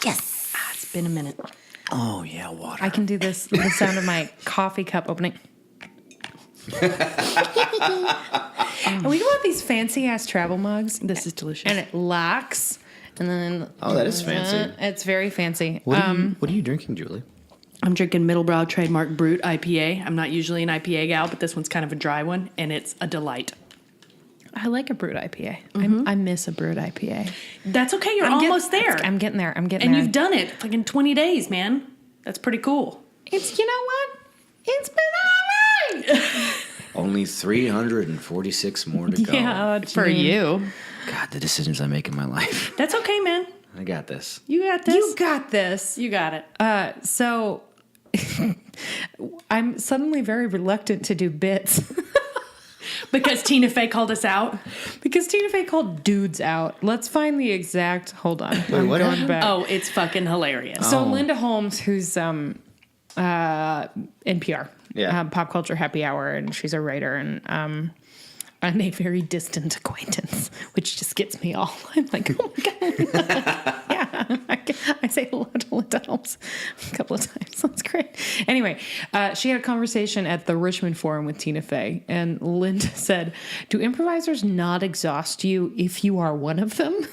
Yes. It's been a minute. Oh, yeah, water. I can do this, the sound of my coffee cup opening. And we want these fancy-ass travel mugs. This is delicious. And it locks. And then... Oh, that is fancy. It's very fancy. What are you drinking, Julie? I'm drinking Middlebrow Trademark Brut IPA. I'm not usually an IPA gal, but this one's kind of a dry one, and it's a delight. I like a brewed IPA. I miss a brewed IPA. That's okay. You're almost there. I'm getting there. And you've done it like in 20 days, man. That's pretty cool. It's, you know what? It's been all right. Only 346 more to go. Yeah, for you. God, the decisions I make in my life. That's okay, man. I got this. You got this. You got this. You got it. So I'm suddenly very reluctant to do bits. Because Tina Fey called us out. Because Tina Fey called dudes out. Let's find the exact. Hold on. Wait, I'm what? going back. Oh, it's fucking hilarious. So Linda Holmes, who's NPR, Pop Culture Happy Hour, and she's a writer and a very distant acquaintance, which just gets me all. I'm like, oh my god, yeah. I say hello to Linda Holmes a couple of times. That's great. Anyway, she had a conversation at the Richmond Forum with Tina Fey, and Linda said, "Do improvisers not exhaust you if you are one of them?"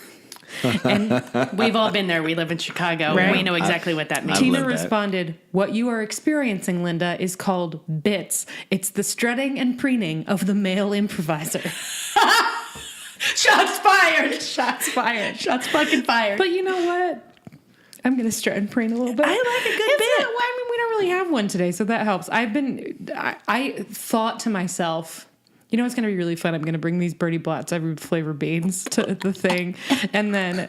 And we've all been there. We live in Chicago. Right. We know exactly what that means. Tina lived that. responded, "What you are experiencing, Linda, is called bits. It's the strutting and preening of the male improviser." Shots fired. Shots fired. Shots fucking fired. But you know what? I'm going to strut and preen a little bit. I like a good bit. Well, I mean, we don't really have one today, so that helps. I thought to myself, you know what's going to be really fun? I'm going to bring these Birdie Blotts every flavor beans to the thing, and then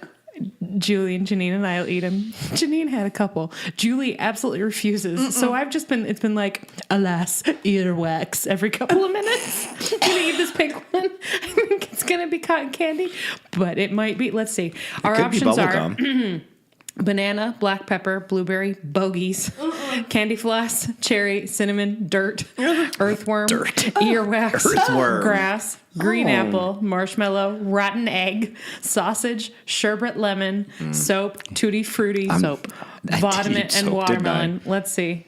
Julie and Janine and I will eat them. Janine had a couple. Julie absolutely refuses. So it's been like, alas, earwax every couple of minutes. I'm going to eat this pink one. I think it's going to be cotton candy, but it might be. Let's see. Our options are banana, black pepper, blueberry, bogies, candy floss, cherry, cinnamon, dirt, earthworm, earwax, Earthworm. grass, green apple, marshmallow, rotten egg, sausage, sherbet lemon, soap, tutti frutti, soap, I did vitamin, eat and soap, watermelon. Let's see.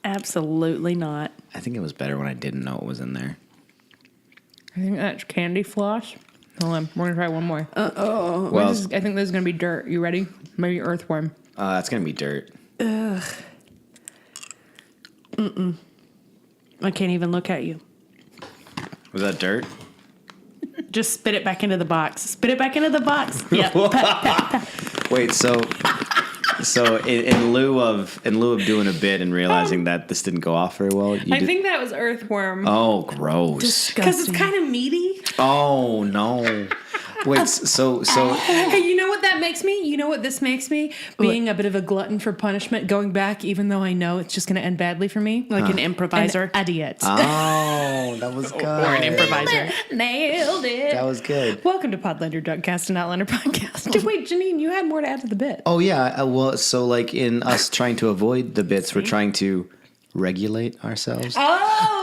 Absolutely not. I think it was better when I didn't know what was in there. I think that's candy floss. Hold on, we're gonna try one more. Well, I think this is gonna be dirt. You ready? Maybe earthworm. that's going to be dirt. Ugh. I can't even look at you. Was that dirt? Just spit it back into the box. Spit it back into the box. Yep. Wait, so in lieu of doing a bit and realizing that this didn't go off very well, I think that was earthworm. Oh, gross. Because it's kind of meaty. Oh no. Wait, so Hey, you know what that makes me? You know what this makes me? Being a bit of a glutton for punishment, going back even though I know it's just going to end badly for me. Like an improviser. An idiot. Oh, that was good. Or an improviser. Nailed it. That was good. Welcome to Podlander Drunkcast and Outlander Podcast. Wait, Janine, you had more to add to the bit. Oh yeah, well, so like in us trying to avoid the bits, we're trying to regulate ourselves. Oh!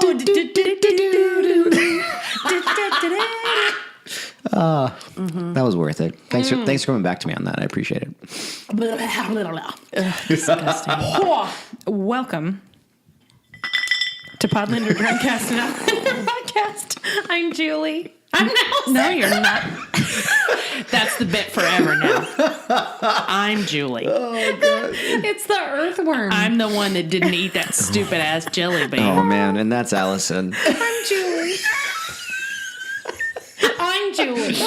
That was worth it. Thanks for coming back to me on that. I appreciate it. Disgusting. Welcome to Podlander Drunkcast and Outlander Podcast. I'm Julie. I'm Allison. No, you're not. That's the bit forever now. I'm Julie. Oh god. It's the earthworm. I'm the one that didn't eat that stupid ass jelly bean. Oh man, and that's Allison. I'm Julie. I'm Julie.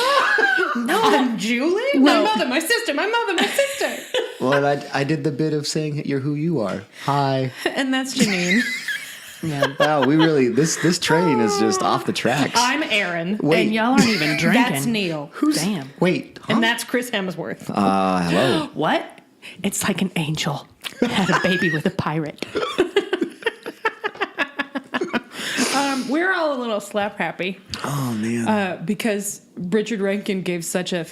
No, I'm Julie? My mother, my sister, my mother, my sister. Well, I did the bit of saying you're who you are. Hi. And that's Janine. Man, wow, we really this train is just off the tracks. I'm Aaron. Wait. And y'all aren't even drinking. That's Neil. Damn. Wait. Huh? And that's Chris Hemsworth. Hello. What? It's like an angel had a baby with a pirate. We're all a little slap happy. Oh man. Because Richard Rankin gave such a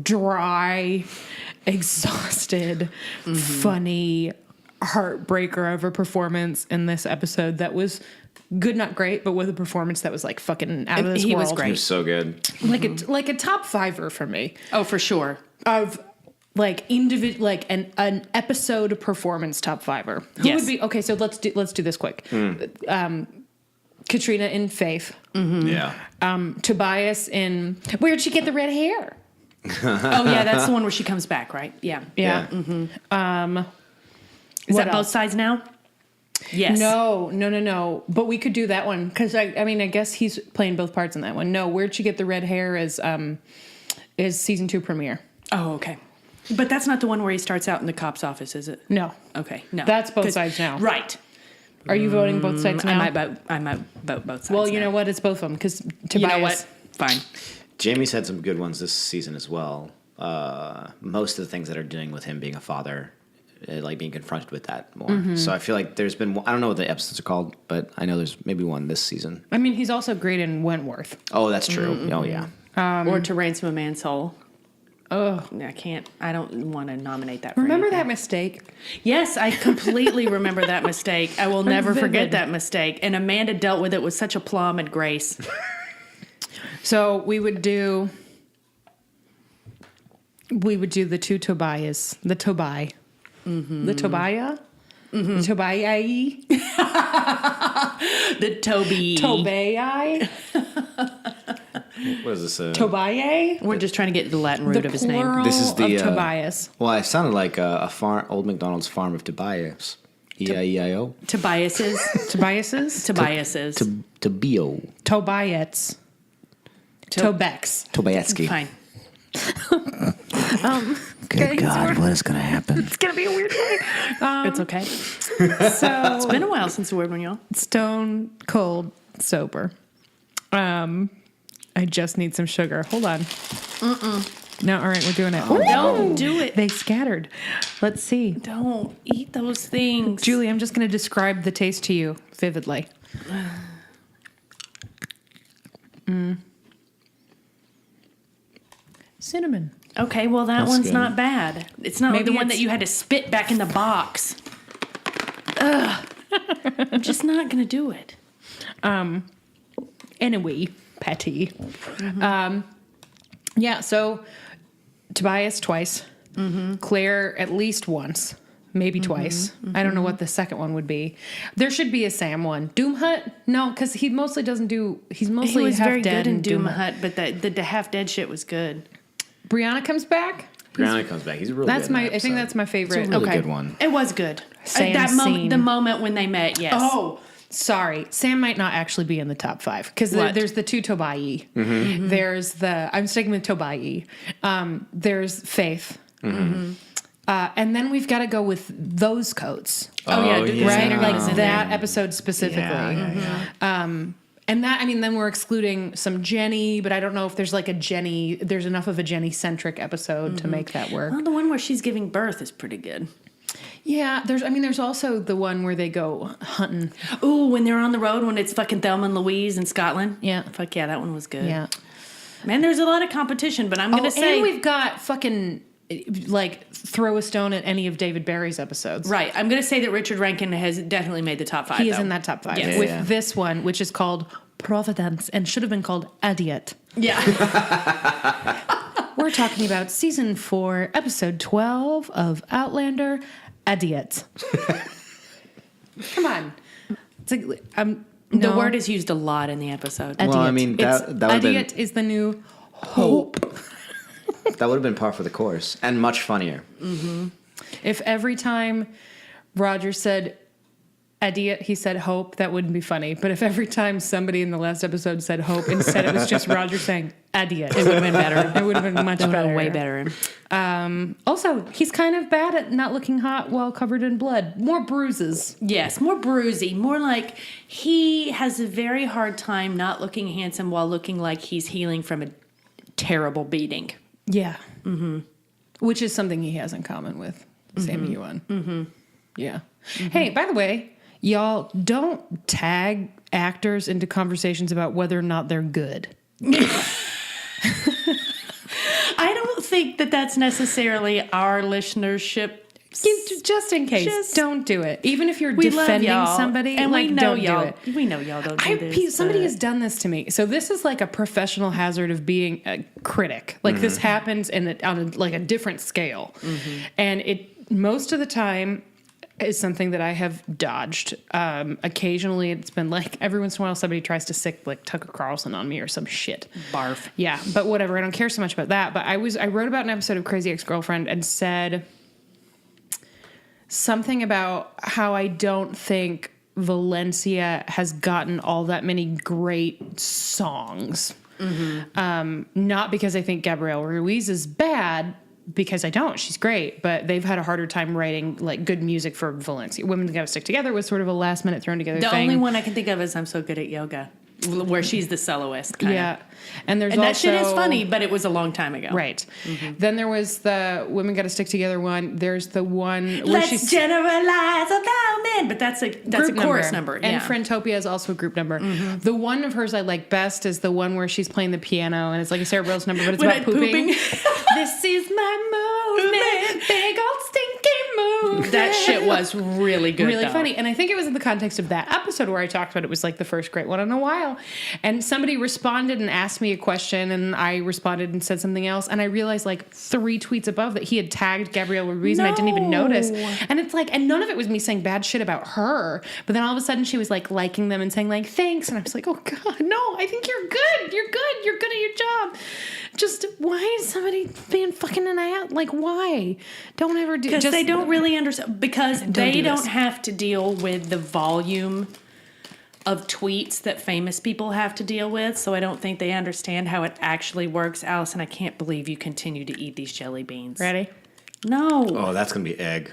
dry, exhausted, funny heartbreaker of a performance in this episode that was good, not great, but with a performance that was like fucking out of this He world. was great. He was so good. Like a top fiver for me. Oh, for sure. Of like individual, like an episode performance top fiver. Who Yes. would be okay? So let's do this quick. Katrina in Faith, Yeah. Tobias in Where'd She Get the Red Hair? Oh yeah, that's the one where she comes back, right? Yeah. Yeah. Is What that both else? sides now? Yes. No. But we could do that one because I mean I guess he's playing both parts in that one. No, Where'd She Get the Red Hair is season 2 premiere. Oh, okay. But that's not the one where he starts out in the cop's office, is it? No, Okay, no. That's both 'Cause- sides now. Right. are you voting both sides now? I might vote both sides. Well, you now. know what? It's both of them because Tobias. You know what? Fine. Jamie's had some good ones this season as well. Most of the things that are dealing with him being a father, like being confronted with that more. So I feel like there's been, I don't know what the episodes are called, but I know there's maybe one this season. I mean, he's also great in Wentworth. Oh, that's true. Oh, yeah. Or To Ransom a Man's Soul. Ugh. I don't want to nominate that for Remember anything. that mistake? Yes, I completely remember that mistake. I will never vivid. forget that mistake. And Amanda dealt with it with such aplomb and grace. So we would do the two Tobias, the Tobai, the Tobiah, the Tobai, The Toby. Tobai, What is this? Tobiah. We're just trying to get to the Latin root of his name. plural This is the, of Tobias. Well, it sounded like a farm, Old McDonald's farm of Tobias. E-I-E-I-O. Tobias's. Tobias's, Tobias's. Tobio. Tobiets, Tobex. Tobiatsky. Fine. Good God, what is going to happen? It's gonna be a weird day. It's okay. So It's been a while since the word one, y'all. stone cold sober. I just need some sugar. Hold on. No, all right, we're doing it. Don't do it. They scattered. Let's see. Don't eat those things. Julie, I'm just going to describe the taste to you vividly. Cinnamon. Okay, well, that That's one's good. not bad. It's not like Maybe the one that it's- you had to spit back in the box. Ugh. I'm just not going to do it. Anyway, Patty. Yeah, so Tobias twice. Claire at least once. Maybe twice. I don't know what the second one would be. There should be a Sam one. Doom Hut? No, because he mostly doesn't do. He's He mostly was half very dead good in and Doom Hut, but the half dead shit was good. Brianna comes back. Brianna comes back. He's really That's good. in my. that I think episode. that's my favorite. It's a really okay. good one. It was good. Sam that scene. the moment when they met, yes. Oh, sorry. Sam might not actually be in the top 5 because What? there's the two Tobai. There's the. I'm sticking with Tobai. There's Faith. And then we've got to go with those coats. Oh, yeah, yeah. Right? Designer Like was in that episode specifically. And that, I mean, then we're excluding some Jenny, but I don't know if there's like a Jenny, there's enough of a Jenny-centric episode to make that work. Well, the one where she's giving birth is pretty good. Yeah, there's also the one where they go hunting. Ooh, when they're on the road, when it's fucking Thelma and Louise in Scotland. Yeah. Fuck yeah, that one was good. Yeah. Man, there's a lot of competition, but I'm going to say. and we've got fucking, like, throw a stone at any of David Barry's episodes. Right. I'm going to say that Richard Rankin has definitely made the top 5. He is though. in that top 5. Yes. With Yeah. this one, which is called Providence and should have been called Ehjdiot. Yeah. We're talking about season 4, episode 12 of Outlander, Ehjdiot. Come on. It's like, The no. word is used a lot in the episode. Well, I mean, It's- that would have Ehjdiot been, is the new hope. that would have been par for the course and much funnier. If every time Roger said Ehjdiot, he said hope, that wouldn't be funny. But if every time somebody in the last episode said hope, instead it was just Roger saying Ehjdiot, it would have been better. It would have been much better. Way better. Also, he's kind of bad at not looking hot while covered in blood. More bruises. Yes, more bruisey, more like he has a very hard time not looking handsome while looking like he's healing from a terrible beating. Yeah. Mm-hmm. Which is something he has in common with Sammy Yuan. Mm-hmm. Yeah. Hey, by the way, y'all don't tag actors into conversations about whether or not they're good. I don't think that that's necessarily our listenership. Just in case, Just- don't do it. Even if you're We love defending y'all, somebody, and like, we know don't y'all. do it. We know y'all don't do this. Somebody but- has done this to me. So this is like a professional hazard of being a critic. Like this happens on a different scale, and it most of the time is something that I have dodged. Occasionally, it's been like every once in a while somebody tries to sick like Tucker Carlson on me or some shit. Barf. Yeah, but whatever. I don't care so much about that. But I wrote about an episode of Crazy Ex-Girlfriend and said something about how I don't think Valencia has gotten all that many great songs. Not because I think Gabrielle Ruiz is bad, because I don't. She's great, but they've had a harder time writing like good music for Valencia. Women Gotta Stick Together was sort of a last minute thrown together The thing. only one I can think of is I'm So Good at Yoga, where she's the soloist. Kinda. Yeah. And there's And that also, shit is funny, but it was a long time ago. Right. Then there was the Women Gotta Stick Together one. There's the one where Let's she's generalize about men, but that's a chorus number. And Yeah. Friendtopia is also a group number. The one of hers I like best is the one where she's playing the piano and it's like a Sarah Bareilles number, but it's When about I'm pooping. pooping. This is my movement, big old stinky movement. That shit was really good. Really though. funny. And I think it was in the context of that episode where I talked about it was like the first great one in a while. And somebody responded and asked me a question and I responded and said something else. And I realized like 3 tweets above that he had tagged Gabrielle Ruiz and I didn't even notice. And it's like, and none of it was me saying bad shit about her. But then all of a sudden she was like liking them and saying like, thanks. And I was like, oh God, no, I think you're good. You're good. You're good at your job. Just why is somebody being fucking an ass? Like why? Don't ever do. Because Just they don't really understand. Because they do don't this. have to deal with the volume of tweets that famous people have to deal with. So I don't think they understand how it actually works. Allison, I can't believe you continue to eat these jelly beans. Ready? No. Oh, that's gonna be egg.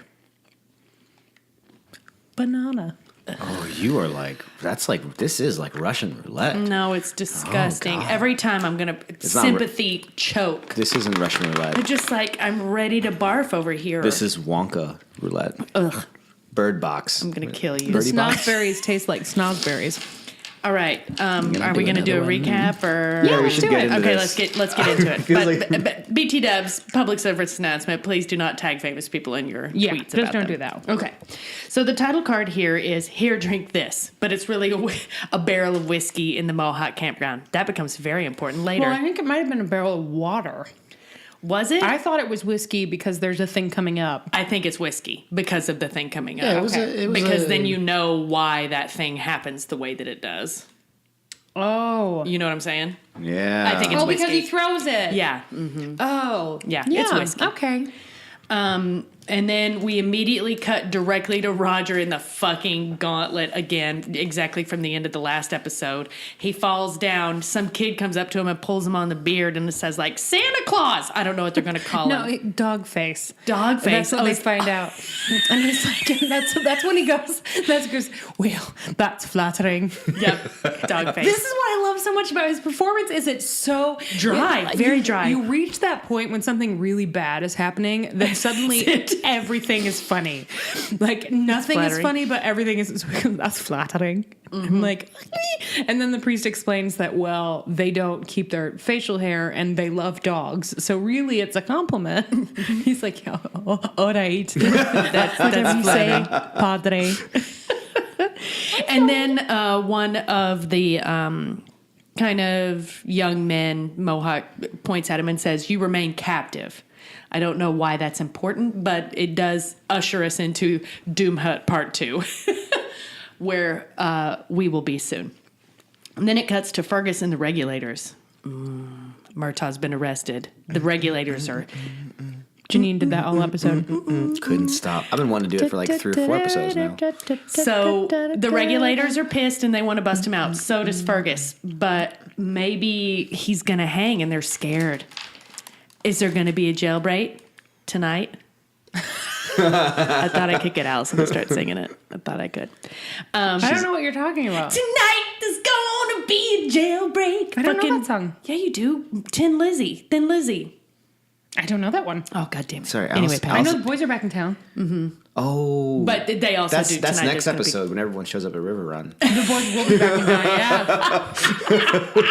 Banana. Oh, you are like this is like Russian roulette. No, it's disgusting. God. Every time I'm going to not sympathy choke. This isn't Russian roulette. But just like I'm ready to barf over here. This is Wonka roulette. Ugh. Bird box. I'm going to kill you. Birdie box. Snozberries taste like snozberries. All right. Are gonna we do going to do a another one. recap or? Yeah, we let's should do get it. into Okay, this. let's get into it. Feels But, like- but BT Dubs public service announcement. Please do not tag famous people in your Yeah, tweets. just about don't them. do that. Okay, so the title card here is "Here, drink this," but it's really a barrel of whiskey in the Mohawk campground. That becomes very important later. Well, I think it might have been a barrel of water. Was it? I thought it was whiskey because there's a thing coming up. I think it's whiskey because of the thing coming up. Yeah, it was because then you know why that thing happens the way that it does. Oh. You know what I'm saying? Yeah. I think it's Oh, because whiskey. he throws it. Yeah. Oh. Yeah, it's whiskey. Okay. And then we immediately cut directly to Roger in the fucking gauntlet again, exactly from the end of the last episode. He falls down. Some kid comes up to him and pulls him on the beard and it says like Santa Claus. I don't know what they're going to call No, him. dog face. Dog face. That's what they find out. And he's like, that's when he goes, well, that's flattering. Yep. Dog face. This is what I love so much about his performance is it's so Dry, very dry. You reach that point when something really bad is happening that suddenly everything is funny. Like nothing is flattering. funny, but everything is that's flattering. I'm like, and then the priest explains that well, they don't keep their facial hair and they love dogs, so really it's a compliment. He's like, yeah, all right, that's whatever you say, flattering. padre. And then one of the kind of young men, Mohawk, points at him and says, "You remain captive." I don't know why that's important, but it does usher us into Doom Hut Part 2, where we will be soon. And then it cuts to Fergus and the regulators. Murtaugh's been arrested. The regulators are... Janine did that all episode. Couldn't stop. I've been wanting to do it for like 3 or 4 episodes now. So the regulators are pissed and they want to bust him out. So does Fergus. But maybe he's going to hang and they're scared. Is there going to be a jailbreak tonight? I thought I could get Allison to start singing it. I thought I could. I don't know what you're talking about. Tonight there's going to be a jailbreak. I don't know that song. Yeah, you do. Thin Lizzy. I don't know that one. Oh, God damn it. Sorry, Anyway, Allison- I know the boys are back in town. Oh. But they also that's do That's tonight. next There's gonna be- episode when everyone shows up at Riverrun. The boys will be back in town, yeah.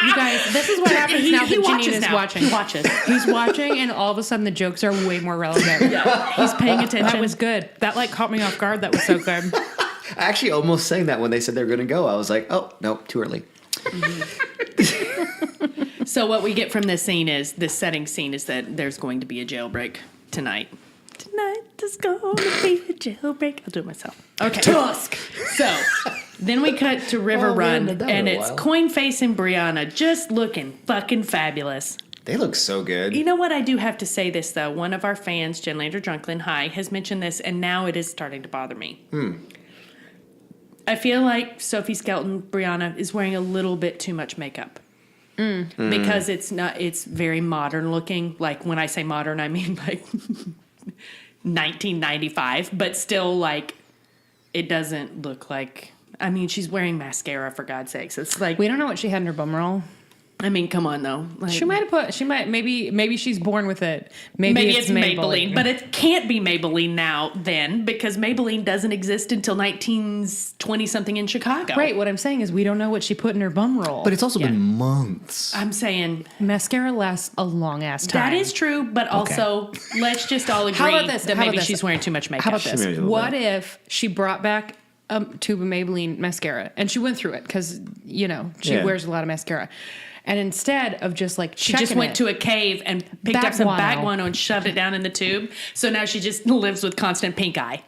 You guys, this is what happens now that Janine is watching. He watches. He's watching, and all of a sudden the jokes are way more relevant. Yeah, he's paying attention. That was good. That like caught me off guard. That was so good. I actually almost sang that when they said they were going to go. I was like, oh, no, too early. So what we get from this setting scene is that there's going to be a jailbreak tonight. Tonight there's going to be a jailbreak. I'll do it myself. Okay. Tusk. So then we cut to Riverrun, and it's Coinface and Brianna just looking fucking fabulous. They look so good. You know what? I do have to say this, though. One of our fans, Jenlander Drunklin High, has mentioned this, and now it is starting to bother me. I feel like Sophie Skelton, Brianna, is wearing a little bit too much makeup. Because it's very modern looking. Like, when I say modern, I mean like 1995, but still, like, it doesn't look like, I mean, she's wearing mascara, for God's sakes. It's like, We don't know what she had in her bum roll. I mean, come on, though. Like, Maybe she's born with it. Maybe it's Maybelline, but it can't be Maybelline now then, because Maybelline doesn't exist until 1920-something in Chicago. Right, what I'm saying is we don't know what she put in her bum roll. But it's also been months. I'm saying mascara lasts a long ass time. that is true, but also let's just all agree How about this? that How about maybe this? she's wearing too much makeup. How about this? Maybe a little What bit. if she brought back a tube of Maybelline mascara and she went through it because, she Yeah. wears a lot of mascara. And instead of just like She just went to a cave and picked up some bag guano and shoved it down in the tube. So now she just lives with constant pink eye.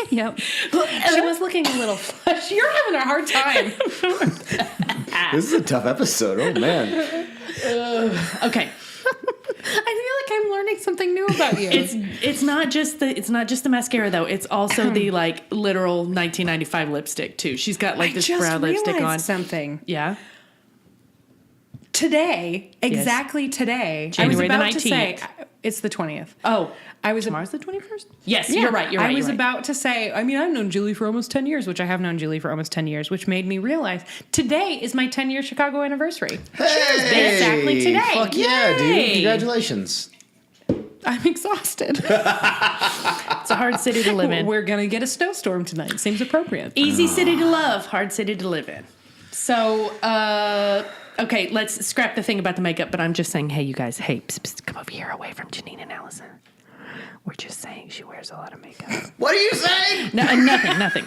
Yep. She was looking a little flush. You're having a hard time. This is a tough episode. Oh, man. Okay. I feel like I'm learning something new about you. It's not just the mascara though. It's also the like literal 1995 lipstick too. She's got like this brown lipstick on. Something. Yeah. Today, exactly today, January the I was about to 19th. say it's the 20th. Oh, I was tomorrow's the 21st? Yes, you're right. I was about to say, I mean, I've known Julie for almost 10 years, which I have known Julie for almost 10 years, which made me realize today is my 10-year Chicago anniversary. Hey, exactly today. Fuck yeah, dude. Yay. Congratulations. I'm exhausted. It's a hard city to live in. We're going to get a snowstorm tonight. Seems appropriate. Easy city to love, hard city to live in. So, okay, let's scrap the thing about the makeup, but I'm just saying, hey, you guys, hey, come over here away from Janine and Allison. We're just saying she wears a lot of makeup. What are you saying? No, nothing.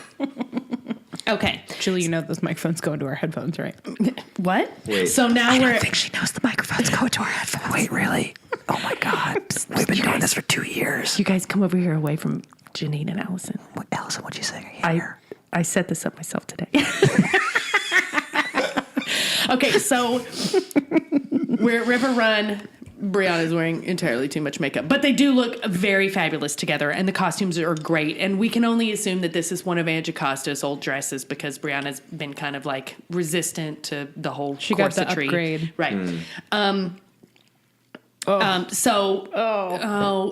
Okay. Julie, you know those microphones go into our headphones, right? What? Wait. So now we're... she knows the microphones go into our headphones. Wait, really? Oh my God. We've been doing this for 2 years. You guys come over here away from Janine and Allison. What, Allison, what'd you say? I set this up myself today. Okay, so we're at Riverrun. Brianna's wearing entirely too much makeup, but they do look very fabulous together, and the costumes are great. And we can only assume that this is one of Angie Costa's old dresses because Brianna's been kind of like resistant to the whole She got the corsetry. upgrade. Right.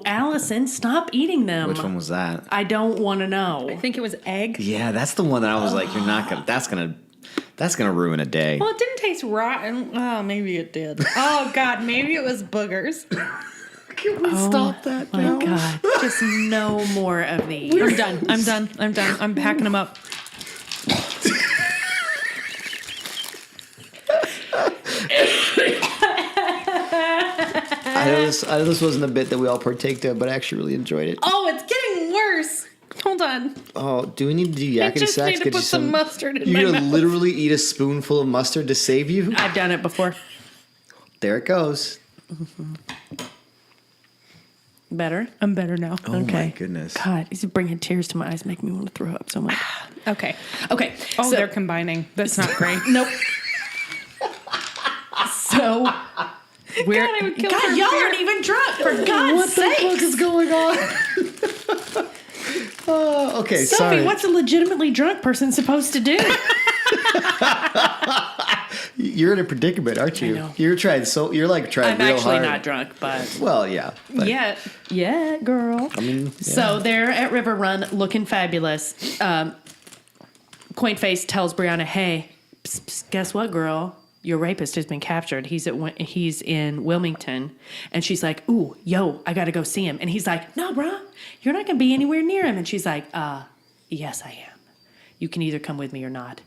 Allison, stop eating them. Which one was that? I don't want to know. I think it was egg. Yeah, that's the one that I was like, you're not gonna. That's gonna ruin a day. Well, it didn't taste rotten. Oh, maybe it did. Oh, God, maybe it was boogers. Can we stop that My now? God, just no more of these. I'm done. I'm packing them up. I know this wasn't a bit that we all partaked of, but I actually really enjoyed it. Oh, it's getting worse. Hold on. Oh, do we need to do I yakety just sax? need to Get put you some mustard in You're my gonna mouth. literally eat a spoonful of mustard to save you? I've done it before. There it goes. Better? I'm better now. Oh Okay. my goodness. God, he's bringing tears to my eyes, making me want to throw up so much. Okay. Okay. Oh, so, they're combining. That's not great. Nope. So we're God, I would kill God, for a y'all beer. aren't even drunk, for God's What the sake. fuck is going on? Oh, okay, Sophie, sorry. what's a legitimately drunk person supposed to do? You're in a predicament, aren't you? I know. You're trying I'm real actually hard. not drunk, but Well, yeah. But, yeah, girl. I mean, yeah. So they're at Riverrun looking fabulous. Quaintface tells Brianna, hey, guess what, girl? your rapist has been captured. He's in Wilmington. And she's like, ooh, yo, I got to go see him. And he's like, no, bruh, you're not going to be anywhere near him. And she's like, yes, I am. You can either come with me or not.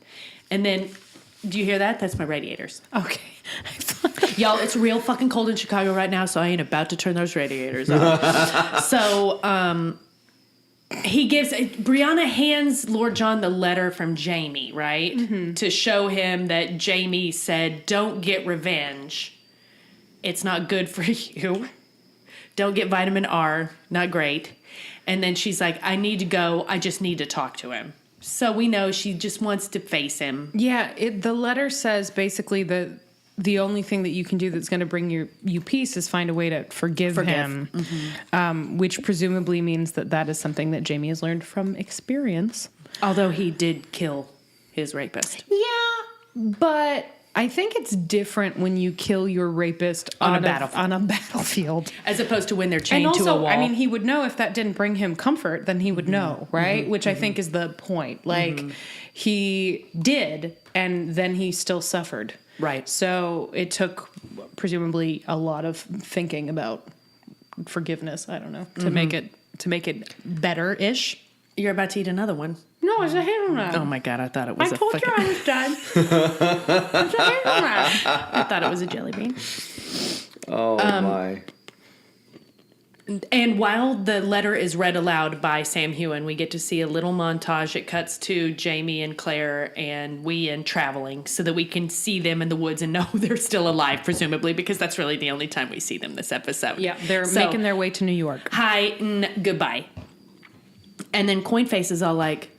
And then, do you hear that? That's my radiators. Okay. Y'all, it's real fucking cold in Chicago right now, so I ain't about to turn those radiators off. So, Brianna hands Lord John the letter from Jamie, right? Mm-hmm. To show him that Jamie said, don't get revenge. It's not good for you. Don't get vitamin R. Not great. And then she's like, I need to go. I just need to talk to him. So we know she just wants to face him. Yeah, the letter says basically that the only thing that you can do that's going to bring you peace is find a way to forgive him, mm-hmm. Which presumably means that is something that Jamie has learned from experience. Although he did kill his rapist. Yeah, but I think it's different when you kill your rapist on a battlefield. As opposed to when they're chained and also, to a wall. I mean, he would know if that didn't bring him comfort, then he would know, right? Mm-hmm. Which I think is the point. Like, he did, and then he still suffered. Right. So it took, presumably, a lot of thinking about forgiveness, I don't know, to make it better-ish. You're about to eat another one. No, it's a hazelnut. Oh my God, I thought it was I told you I was done. It's a hazelnut. I thought it was a jelly bean. Oh my. And while the letter is read aloud by Sam Hewen, we get to see a little montage. It cuts to Jamie and Claire and Wee traveling so that we can see them in the woods and know they're still alive, presumably, because that's really the only time we see them this episode. Yeah, they're making their way to New York. Hi, goodbye. And then Coinface is all like,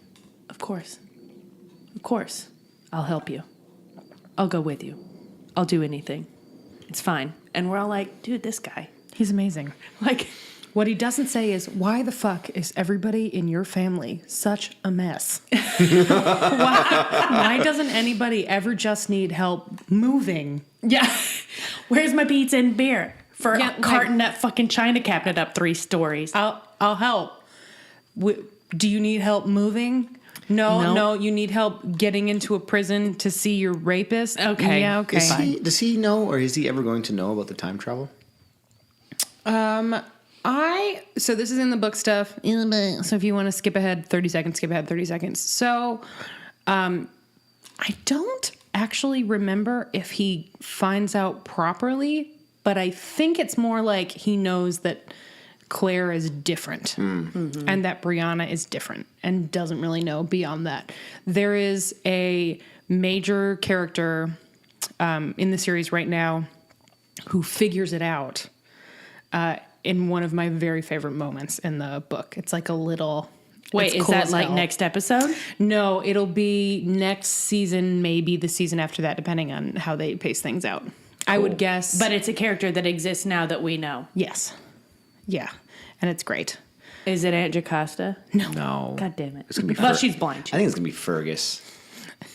of course, I'll help you. I'll go with you. I'll do anything. It's fine. And we're all like, dude, this guy. He's amazing. Like, what he doesn't say is, why the fuck is everybody in your family such a mess? Why doesn't anybody ever just need help moving? Yeah. Where's my pizza and beer? For carting that fucking china cabinet up 3 stories. I'll help. Do you need help moving? No, you need help getting into a prison to see your rapist? Okay. Yeah, okay. Does he know, or is he ever going to know about the time travel? So this is in the book stuff. So if you want to skip ahead 30 seconds, skip ahead 30 seconds. So, I don't actually remember if he finds out properly, but I think it's more like he knows that Claire is different and that Brianna is different and doesn't really know beyond that. There is a major character in the series right now who figures it out in one of my very favorite moments in the book. It's like a little... Wait, is that like next episode? No, it'll be next season, maybe the season after that, depending on how they pace things out. Cool. I would guess. But it's a character that exists now that we know. Yes. Yeah. And it's great. Is it Aunt Jocasta? No. God damn it. It's gonna be well, she's blind. I think it's going to be Fergus.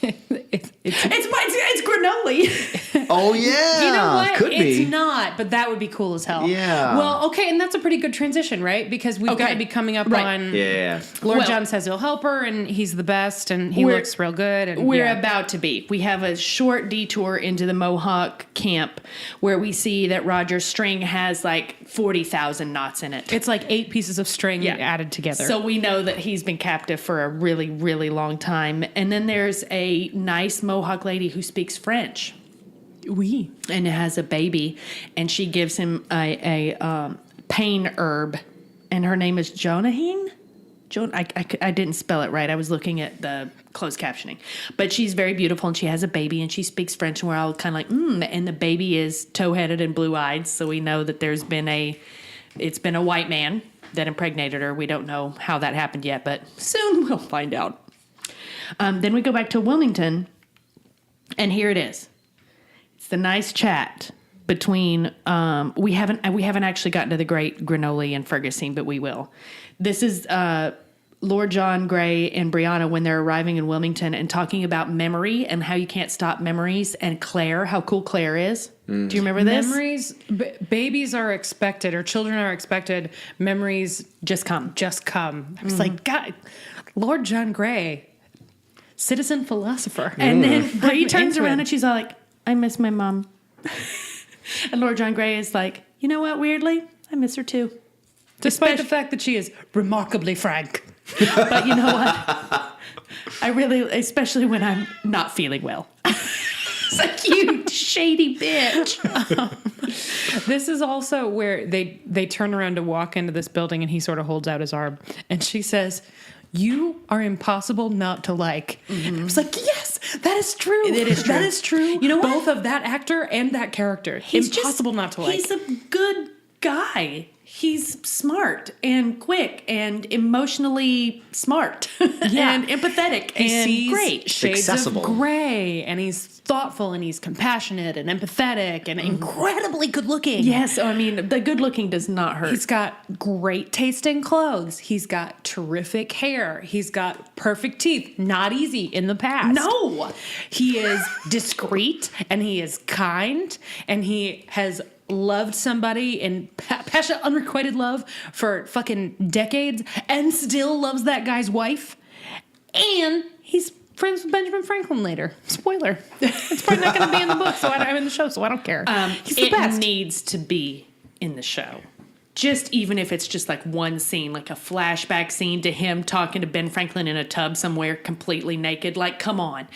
It's Granoli. Oh, yeah. You know what? Could be. It's not, but that would be cool as hell. Yeah. Well, okay, and that's a pretty good transition, right? Because we've got to be coming up on... Yeah. Lord John says he'll help her, and he's the best, and he looks real good. And we're about to be. We have a short detour into the Mohawk camp where we see that Roger's string has like 40,000 knots in it. It's like 8 pieces of string added together. So we know that he's been captive for a really, really long time. And then there's a nice Mohawk lady who speaks French. Oui. And has a baby. And she gives him a pain herb. And her name is Jonahine? I didn't spell it right. I was looking at the closed captioning. But she's very beautiful, and she has a baby, and she speaks French, and we're all kind of like, And the baby is tow-headed and blue-eyed, so we know that it's been a white man that impregnated her. We don't know how that happened yet, but soon we'll find out. Then we go back to Wilmington, and here it is. It's the nice chat between we haven't actually gotten to the great Granoli and Fergus scene, but we will. This is Lord John Grey and Brianna when they're arriving in Wilmington and talking about memory and how you can't stop memories, and Claire, how cool Claire is. Do you remember this? Memories, babies are expected, or children are expected. Memories just come. I was like, God, Lord John Grey, citizen philosopher. And then Bree turns around and she's all like, I miss my mom. And Lord John Grey is like, you know what, weirdly, I miss her too. Despite the fact that she is remarkably frank. But you know what? I really, especially when I'm not feeling well. It's like, you shady bitch. This is also where they turn around to walk into this building and he sort of holds out his arm. And she says, you are impossible not to like. Mm-hmm. I was like, yes, that is true. It is true. That is true. You know what? Both of that actor and that character. He's impossible not to like. He's a good guy. He's smart and quick and emotionally smart and empathetic and great. Shades accessible. of gray, and he's thoughtful and he's compassionate and empathetic and incredibly good looking. Yes, I mean, the good looking does not hurt. He's got great taste in clothes. He's got terrific hair. He's got perfect teeth. Not easy in the past. No. He is discreet and he is kind and he has loved somebody in passionate, unrequited love for fucking decades and still loves that guy's wife. And he's friends with Benjamin Franklin later. Spoiler. It's probably not going to be in the book, I'm in the show, so I don't care. He's the best. It needs to be in the show. Just even if it's just like one scene, like a flashback scene to him talking to Ben Franklin in a tub somewhere completely naked. Like, come on.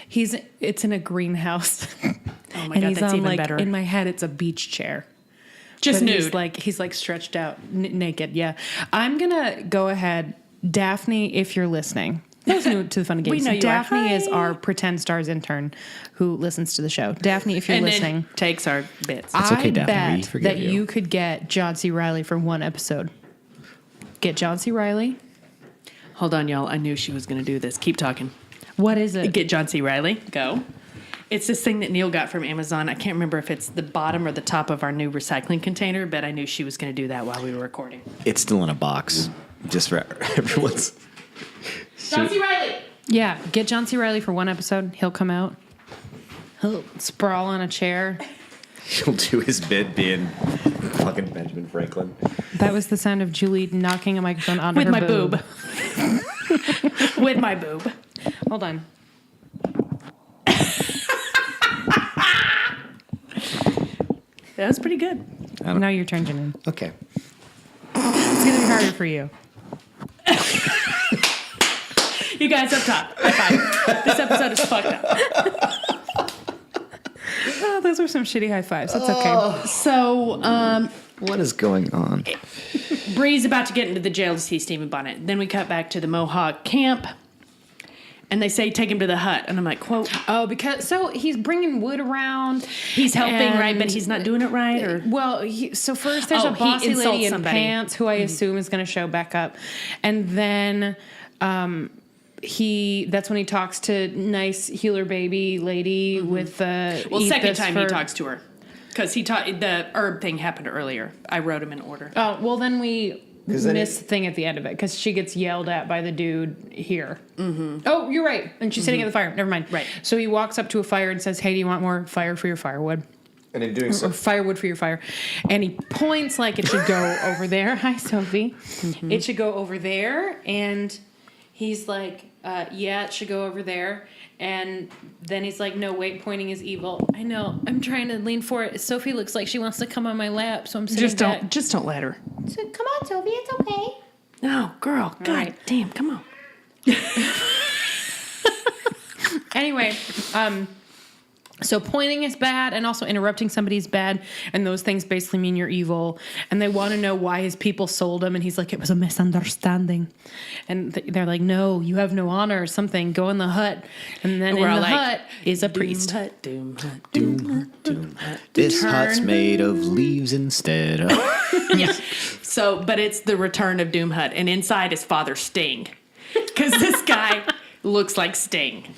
It's in a greenhouse. Oh my God, that's even better. In my head, it's a beach chair. Just but nude. He's like stretched out, naked. Yeah. I'm going to go ahead. Daphne, if you're listening. Those new to the fun and games. We know you Daphne are. is our Pretend Stars intern who listens to the show. Daphne, if you're and listening. then takes our bits. It's okay, I Daphne, we bet forgive that you. you could get John C. Reilly for one episode. Get John C. Reilly. Hold on, y'all. I knew she was going to do this. Keep talking. What is it? Get John C. Reilly. Go. It's this thing that Neil got from Amazon. I can't remember if it's the bottom or the top of our new recycling container, but I knew she was going to do that while we were recording. It's still in a box, just for everyone's. John C. Reilly. Yeah, get John C. Reilly for one episode. He'll come out. He'll sprawl on a chair. He'll do his bit being fucking Benjamin Franklin. That was the sound of Julie knocking a microphone onto With her my boob. With my boob. Hold on. That was pretty good. Now your turn, Janine. Okay. It's going to be harder for you. You guys up top. High five. This episode is fucked up. Oh, those were some shitty high fives. That's okay. So, What is going on? Bree's about to get into the jail to see Stephen Bonnet. Then we cut back to the Mohawk camp. And they say, take him to the hut. And I'm like, quote. Oh, so he's bringing wood around. He's helping, right? But he's not doing it right? Or Well, so first there's a he bossy insults lady in somebody. pants who I assume is going to show back up. And then that's when he talks to nice healer baby lady with the Well, second time he talks to her. Because the herb thing happened earlier. I wrote him in order. Oh, well, then we then miss the thing at the end of it because she gets yelled at by the dude here. Mm-hmm. Oh, you're right. And she's sitting at the fire. Never mind. Right. So he walks up to a fire and says, hey, do you want more fire for your firewood? And in doing Or firewood for your fire. And he points like it should go over there. Hi, Sophie. Mm-hmm. It should go over there. And he's like, yeah, it should go over there. And then he's like, no, wait, pointing is evil. I know. I'm trying to lean forward. Sophie looks like she wants to come on my lap, so I'm sitting back. Just don't let her. So, come on, Sophie, it's okay. No, girl. God right. damn, come on. Anyway, so pointing is bad and also interrupting somebody is bad. And those things basically mean you're evil. And they want to know why his people sold him. And he's like, it was a misunderstanding. And they're like, no, you have no honor or something. Go in the hut. And then in the hut is a priest. Doom hut. Doom hut. This hut's made of leaves instead of. Yeah. So, but it's the return of Doom Hut. And inside is Father Sting. Because this guy looks like Sting.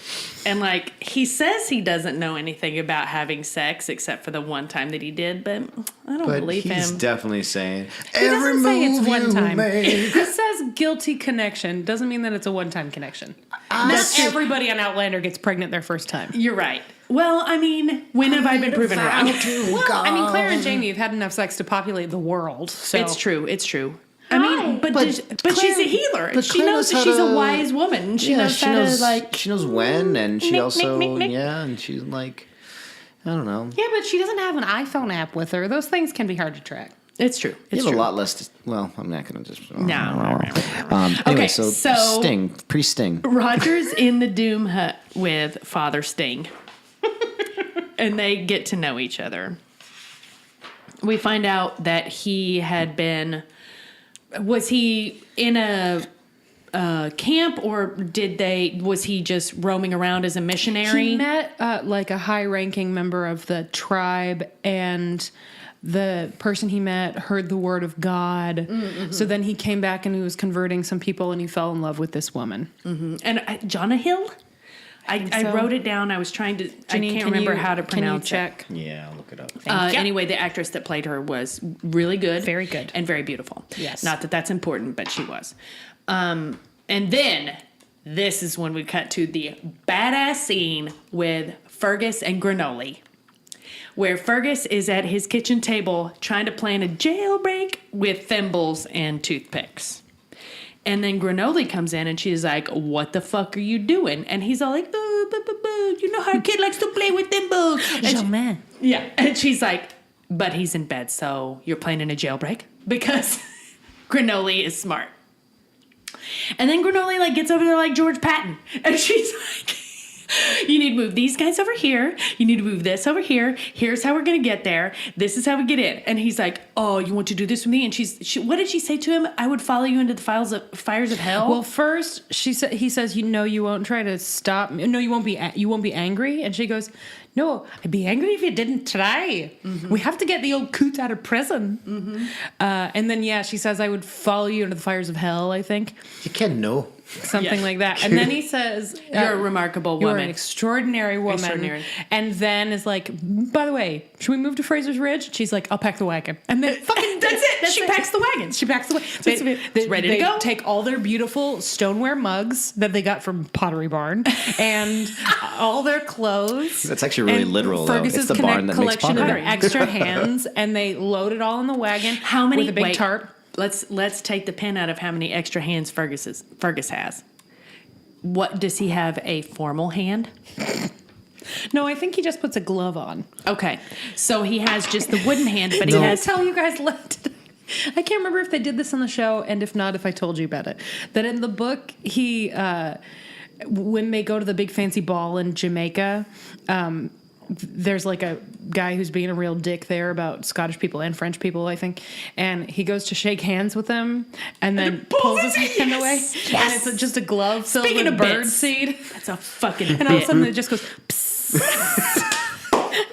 And like, he says he doesn't know anything about having sex except for the one time that he did, but I don't believe him. He's definitely saying, He doesn't say it's one time. He He says guilty connection. Doesn't mean that it's a one-time connection. Not everybody on Outlander gets pregnant their first time. You're right. Well, I mean, when have I been proven wrong? Well, I mean, Claire and Jamie have had enough sex to populate the world. So. It's true. It's true. I mean, but Claire- she's a healer. but She Claire knows that knows she's how a to- wise woman. She knows how to, like... She knows when, and she Mick, also, Mick, Mick, Mick. yeah, and she's like, I don't know. Yeah, but she doesn't have an iPhone app with her. Those things can be hard to track. It's true. You It's have true. a lot less. Well, I'm not going to just. No. Anyway, Okay, so so- Sting, pre-Sting. Roger's in the Doom Hut with Father Sting. And they get to know each other. We find out that he had been... Was he in a camp, or was he just roaming around as a missionary? He met like a high-ranking member of the tribe, and the person he met heard the word of God. Mm-hmm. So then he came back and he was converting some people, and he fell in love with this woman. Mm-hmm. And Jonah Hill? I wrote it down. I was trying to... Janine, I can't remember how to pronounce can you check? Yeah, I'll look it up. Anyway, the actress that played her was really good. Very good. And very beautiful. Yes. Not that that's important, but she was. And then this is when we cut to the badass scene with Fergus and Granoli, where Fergus is at his kitchen table trying to plan a jailbreak with thimbles and toothpicks. And then Granoli comes in and she's like, "What the fuck are you doing?" And he's all like, "You know how a kid likes to play with thimbles." Man. Yeah. And she's like, "But he's in bed, so you're planning a jailbreak?" Because Granoli is smart. And then Granoli like gets over there like George Patton. And she's like, "You need to move these guys over here. You need to move this over here. Here's how we're going to get there. This is how we get in." And he's like, "Oh, you want to do this with me?" And what did she say to him? "I would follow you into the fires of hell." Well, first he says, "You know, you won't try to stop me. No, you won't be angry." And she goes, "No, I'd be angry if you didn't try. Mm-hmm. We have to get the old coot out of prison." Mm-hmm. And then, she says, "I would follow you into the fires of hell," I think. You can know. Something like that. And then he says, "You're a remarkable woman. You're an extraordinary woman." Extraordinary. And then is like, "By the way, should we move to Fraser's Ridge?" And she's like, "I'll pack the wagon." And then fucking That's it. She packs the wagon. She packs the wagon. It's ready to go. Take all their beautiful stoneware mugs that they got from Pottery Barn and all their clothes. That's actually really and literal, though. Fergus's It's the barn that makes collection of pottery. extra hands, and they load it all in the wagon. How many? With a big wait, tarp. Let's take the pin out of how many extra hands Fergus has. What does he have? A formal hand? No, I think he just puts a glove on. Okay, so he has just the wooden hand, but Did he I has. tell you guys I can't remember if they did this on the show, and if not, if I told you about it. That in the book, he when they go to the big fancy ball in Jamaica, there's like a guy who's being a real dick there about Scottish people and French people, I think. And he goes to shake hands with them and then pulls his hand away. Yes. And it's just a glove filled Speaking with of bird bits. seed. That's a fucking And all of a bit. sudden it just goes, psst.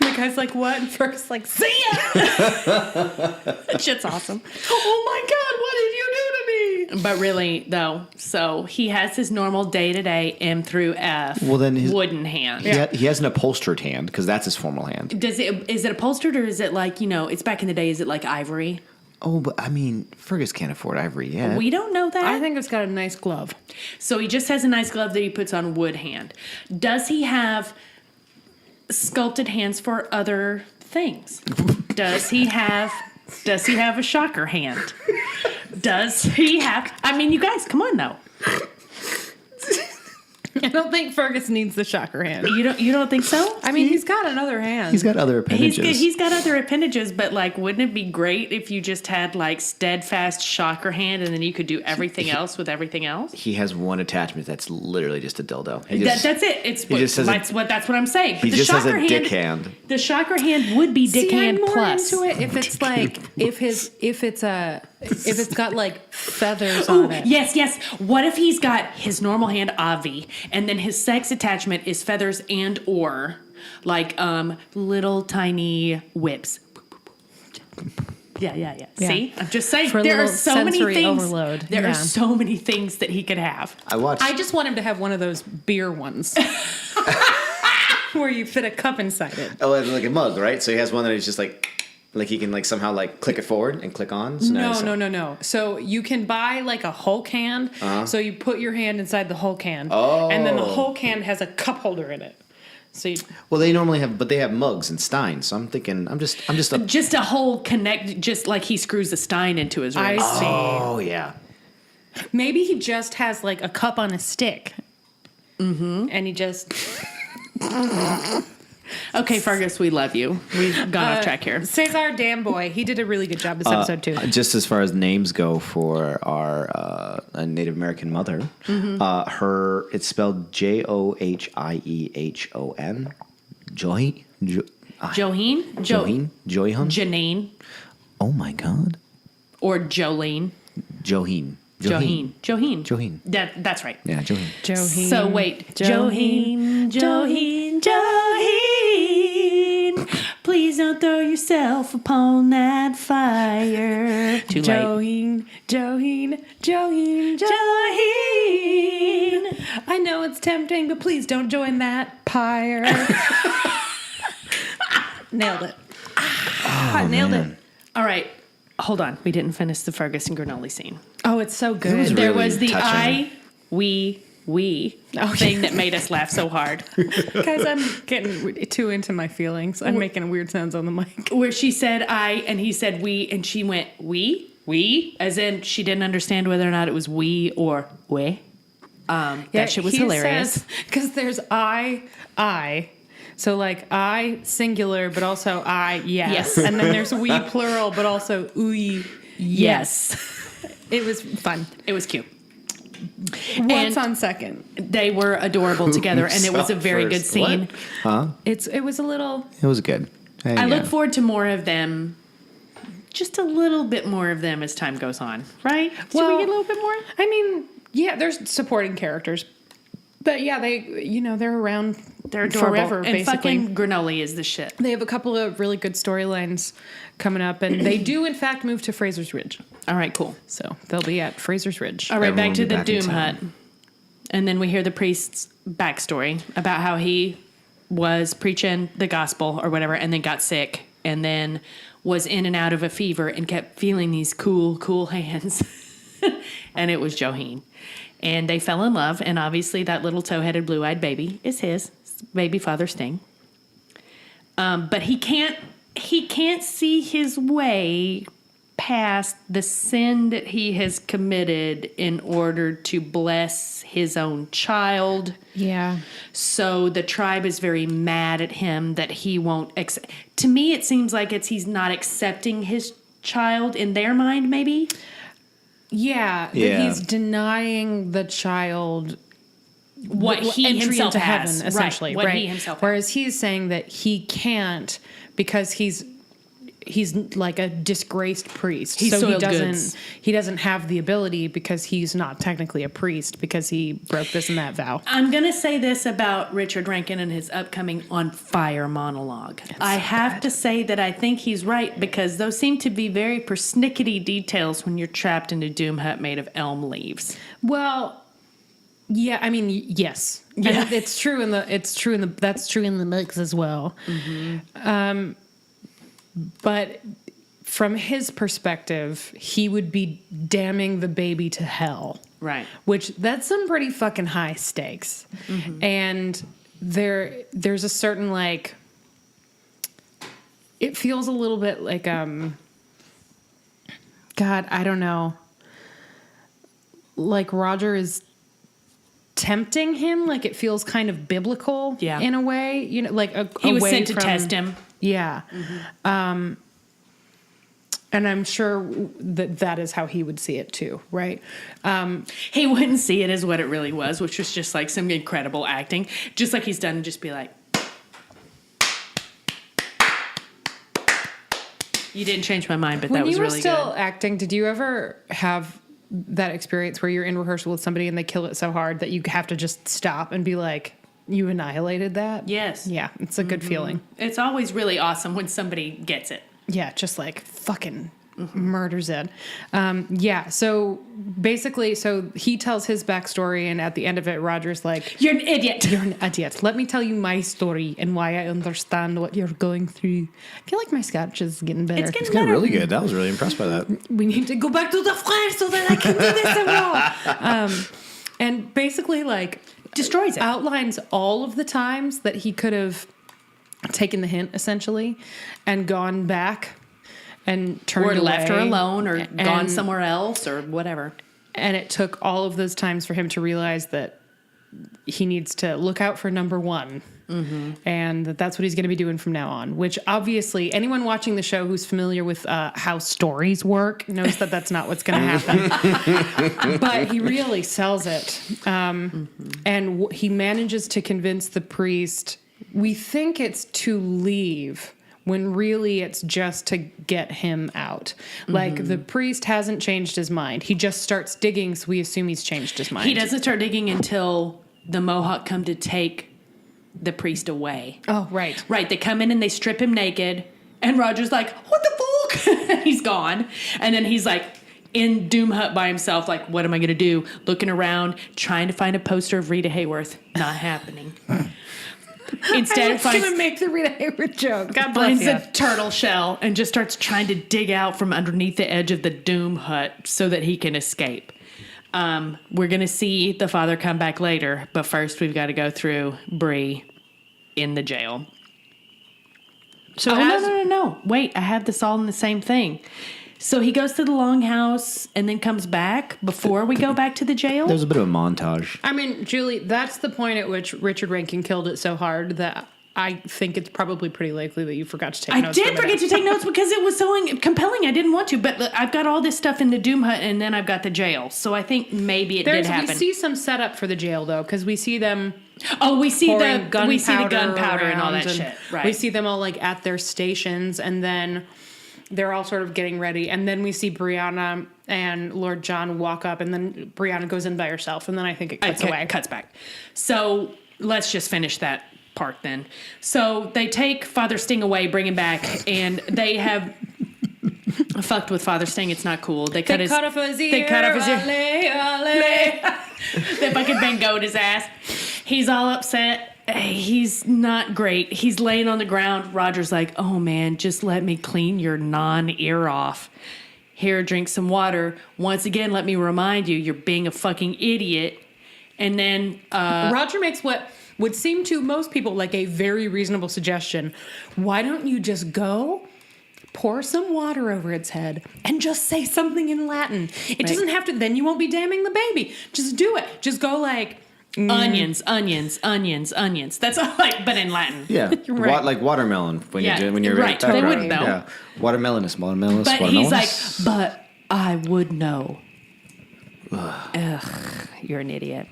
And the guy's like, "What?" And Fergus like, "See ya!" That shit's awesome. Oh my God, what did you do to me? But really, though, so he has his normal day-to-day M through F wooden hand. He has an upholstered hand because that's his formal hand. Is it upholstered, or is it like, it's back in the day, is it like ivory? Oh, but I mean, Fergus can't afford ivory yet. We don't know that. I think it's got a nice glove. So he just has a nice glove that he puts on wood hand. Does he have sculpted hands for other things? Does he have a shocker hand? Does he have... I mean, you guys, come on, though. I don't think Fergus needs the shocker hand. You don't think so? I mean, he's got another hand. He's got other appendages. He's got other appendages, but like, wouldn't it be great if you just had like steadfast shocker hand, and then you could do everything else with everything else? He has one attachment that's literally just a dildo. That's it. That's what I'm saying. He The just has a shocker dick hand. The shocker hand would be dick hand I'm more plus. into it if it's like if it's got like feathers Ooh, on it. yes. What if he's got his normal hand, Avi, and then his sex attachment is feathers and or like little tiny whips. Yeah. See, I'm just saying For a there are little so many sensory things. overload. There Yeah. are so many things that he could have. I just want him to have one of those beer ones. Where you fit a cup inside it. Oh, like a mug, right? So he has one that he's just like he can like somehow like click it forward and click on. So No. So you can buy like a Hulk hand. So you put your hand inside the Hulk hand. Oh. And then the Hulk hand has a cup holder in it. So Well, they normally have, but they have mugs and steins. So I'm thinking, I'm just Just a whole connect, just like he screws a stein into his I wrist. see. Oh yeah. Maybe he just has like a cup on a stick. Mm-hmm. And he just... Okay, Fergus, we love you. We've gone off track here. Cesar Damn Boy. He did a really good job this episode, too. Just as far as names go for our Native American mother, it's spelled Johieehon. Joy? Joheen? Joheen? Joyhun? Janine. Oh my God. Or Jolene. Joheen. Joheen. That's right. Yeah, Joheen. Joheen. So wait. Joheen. Please don't throw yourself upon that fire. Too late. Joheen. I know it's tempting, but please don't join that pyre. Nailed it. Nailed it. All right. Hold on. We didn't finish the Fergus and granola scene. Oh, it's so good. was There really was the touching. we thing that made us laugh so hard. Guys, I'm getting too into my feelings. I'm making weird sounds on the mic. Where she said I and he said we and she went we as in she didn't understand whether or not it was we or we. That shit was hilarious. Because there's I. So like I singular, but also I yes. And then there's we plural, but also we Yes. It was fun. It was cute. What's on second? They were adorable together, and it was a very good scene. Huh? It was a little. It was good. I look forward to more of them. Just a little bit more of them as time goes on, right? Should we get a little bit more? I mean, yeah, there's supporting characters, but yeah, they're around. They're adorable. Forever, and basically. fucking Granola is the shit. They have a couple of really good storylines coming up, and they do in fact move to Fraser's Ridge. All right, cool. So they'll be at Fraser's Ridge. All right, Everyone back to will be the back in Doom Hut. town. And then we hear the priest's backstory about how he was preaching the gospel or whatever and then got sick and then was in and out of a fever and kept feeling these cool hands. And it was Joheen. And they fell in love, and obviously that little tow-headed blue-eyed baby is his baby father Sting. But he can't see his way past the sin that he has committed in order to bless his own child. Yeah. So the tribe is very mad at him that he won't accept. To me, it seems like he's not accepting his child in their mind, maybe. Yeah. That he's denying the child What he entry himself into has. heaven, essentially. Right. What right? he himself Whereas he's saying that he can't because he's like a disgraced priest. He's so soiled goods. he doesn't have the ability because he's not technically a priest because he broke this and that vow. I'm going to say this about Richard Rankin and his upcoming On Fire monologue. I have to say that I think he's right because those seem to be very persnickety details when you're trapped in a doom hut made of elm leaves. Well, yeah, I mean, yes. Yeah. And that's true in the mix as well. Mm-hmm. But from his perspective, he would be damning the baby to hell. Right. Which that's some pretty fucking high stakes. Mm-hmm. And there's a certain like it feels a little bit like God, I don't know. Like Roger is tempting him, like it feels kind of biblical in a way, like he was away sent to from, test him. Yeah. Mm-hmm. And I'm sure that is how he would see it too, right? He wouldn't see it as what it really was, which was just like some incredible acting, just like he's done, and just be like, you didn't change my mind, but that was really good. When you were still acting, did you ever have that experience where you're in rehearsal with somebody and they kill it so hard that you have to just stop and be like, you annihilated that? Yes. Yeah, it's a good feeling. It's always really awesome when somebody gets it. Yeah, just like fucking murders it. Yeah, so basically, he tells his backstory, and at the end of it, Roger's like, You're an idiot. You're an idiot. Let me tell you my story and why I understand what you're going through. I feel like my Scotch is getting better. It's getting Good, better. really good. I was really impressed by that. We need to go back to the French so that I can do this as well. And basically, like, Destroys it. outlines all of the times that he could have taken the hint, essentially, and gone back and turned Or away. left her alone, or And- gone somewhere else, or whatever. And it took all of those times for him to realize that he needs to look out for number one. and that's what he's going to be doing from now on, which obviously anyone watching the show who's familiar with how stories work knows that that's not what's going to happen. But he really sells it. And he manages to convince the priest, we think it's to leave, when really it's just to get him out. Like, the priest hasn't changed his mind. He just starts digging, so we assume he's changed his mind. He doesn't start digging until the Mohawk come to take the priest away. Oh, right. Right, they come in and they strip him naked, and Roger's like, what the fuck? He's gone. And then he's like in Doom Hut by himself, like, what am I going to do? Looking around, trying to find a poster of Rita Hayworth. Not happening. Instead, I was going to make the Rita Hayworth joke. God finds bless you. a turtle shell and just starts trying to dig out from underneath the edge of the Doom Hut so that he can escape. We're going to see the father come back later, but first we've got to go through Bree in the jail. So No. Wait, I have this all in the same thing. So he goes to the longhouse and then comes back before we go back to the jail? There's a bit of a montage. I mean, Julie, that's the point at which Richard Rankin killed it so hard that I think it's probably pretty likely that you forgot to take I notes. did forget to take notes because it was so compelling. I didn't want to, but I've got all this stuff in the Doom Hut and then I've got the jail. So I think maybe it did happen. We see some setup for the jail, though, because we see them... Oh, we see the gunpowder gunpowder and all that shit. Right. We see them all like at their stations, and then they're all sort of getting ready. And then we see Brianna and Lord John walk up, and then Brianna goes in by herself, and then I think it cuts away. Cuts back. So let's just finish that part then. So they take Father Sting away, bring him back, and they have fucked with Father Sting. It's not cool. They cut off his ear. They cut off his ear. They fucking Van Gogh'd his ass. He's all upset. He's not great. He's laying on the ground. Roger's like, oh man, just let me clean your non-ear off. Here, drink some water. Once again, let me remind you, you're being a fucking idiot. And then Roger makes what would seem to most people like a very reasonable suggestion. Why don't you just go, pour some water over its head, and just say something in Latin? It doesn't have to, then you won't be damning the baby. Just do it. Just go like... Onions, onions, onions, onions. That's all, like, but in Latin. Yeah, right. Like watermelon when you're right. They would know. Yeah, watermelon is watermelon. But he's like, but I would know. Ugh, you're an idiot.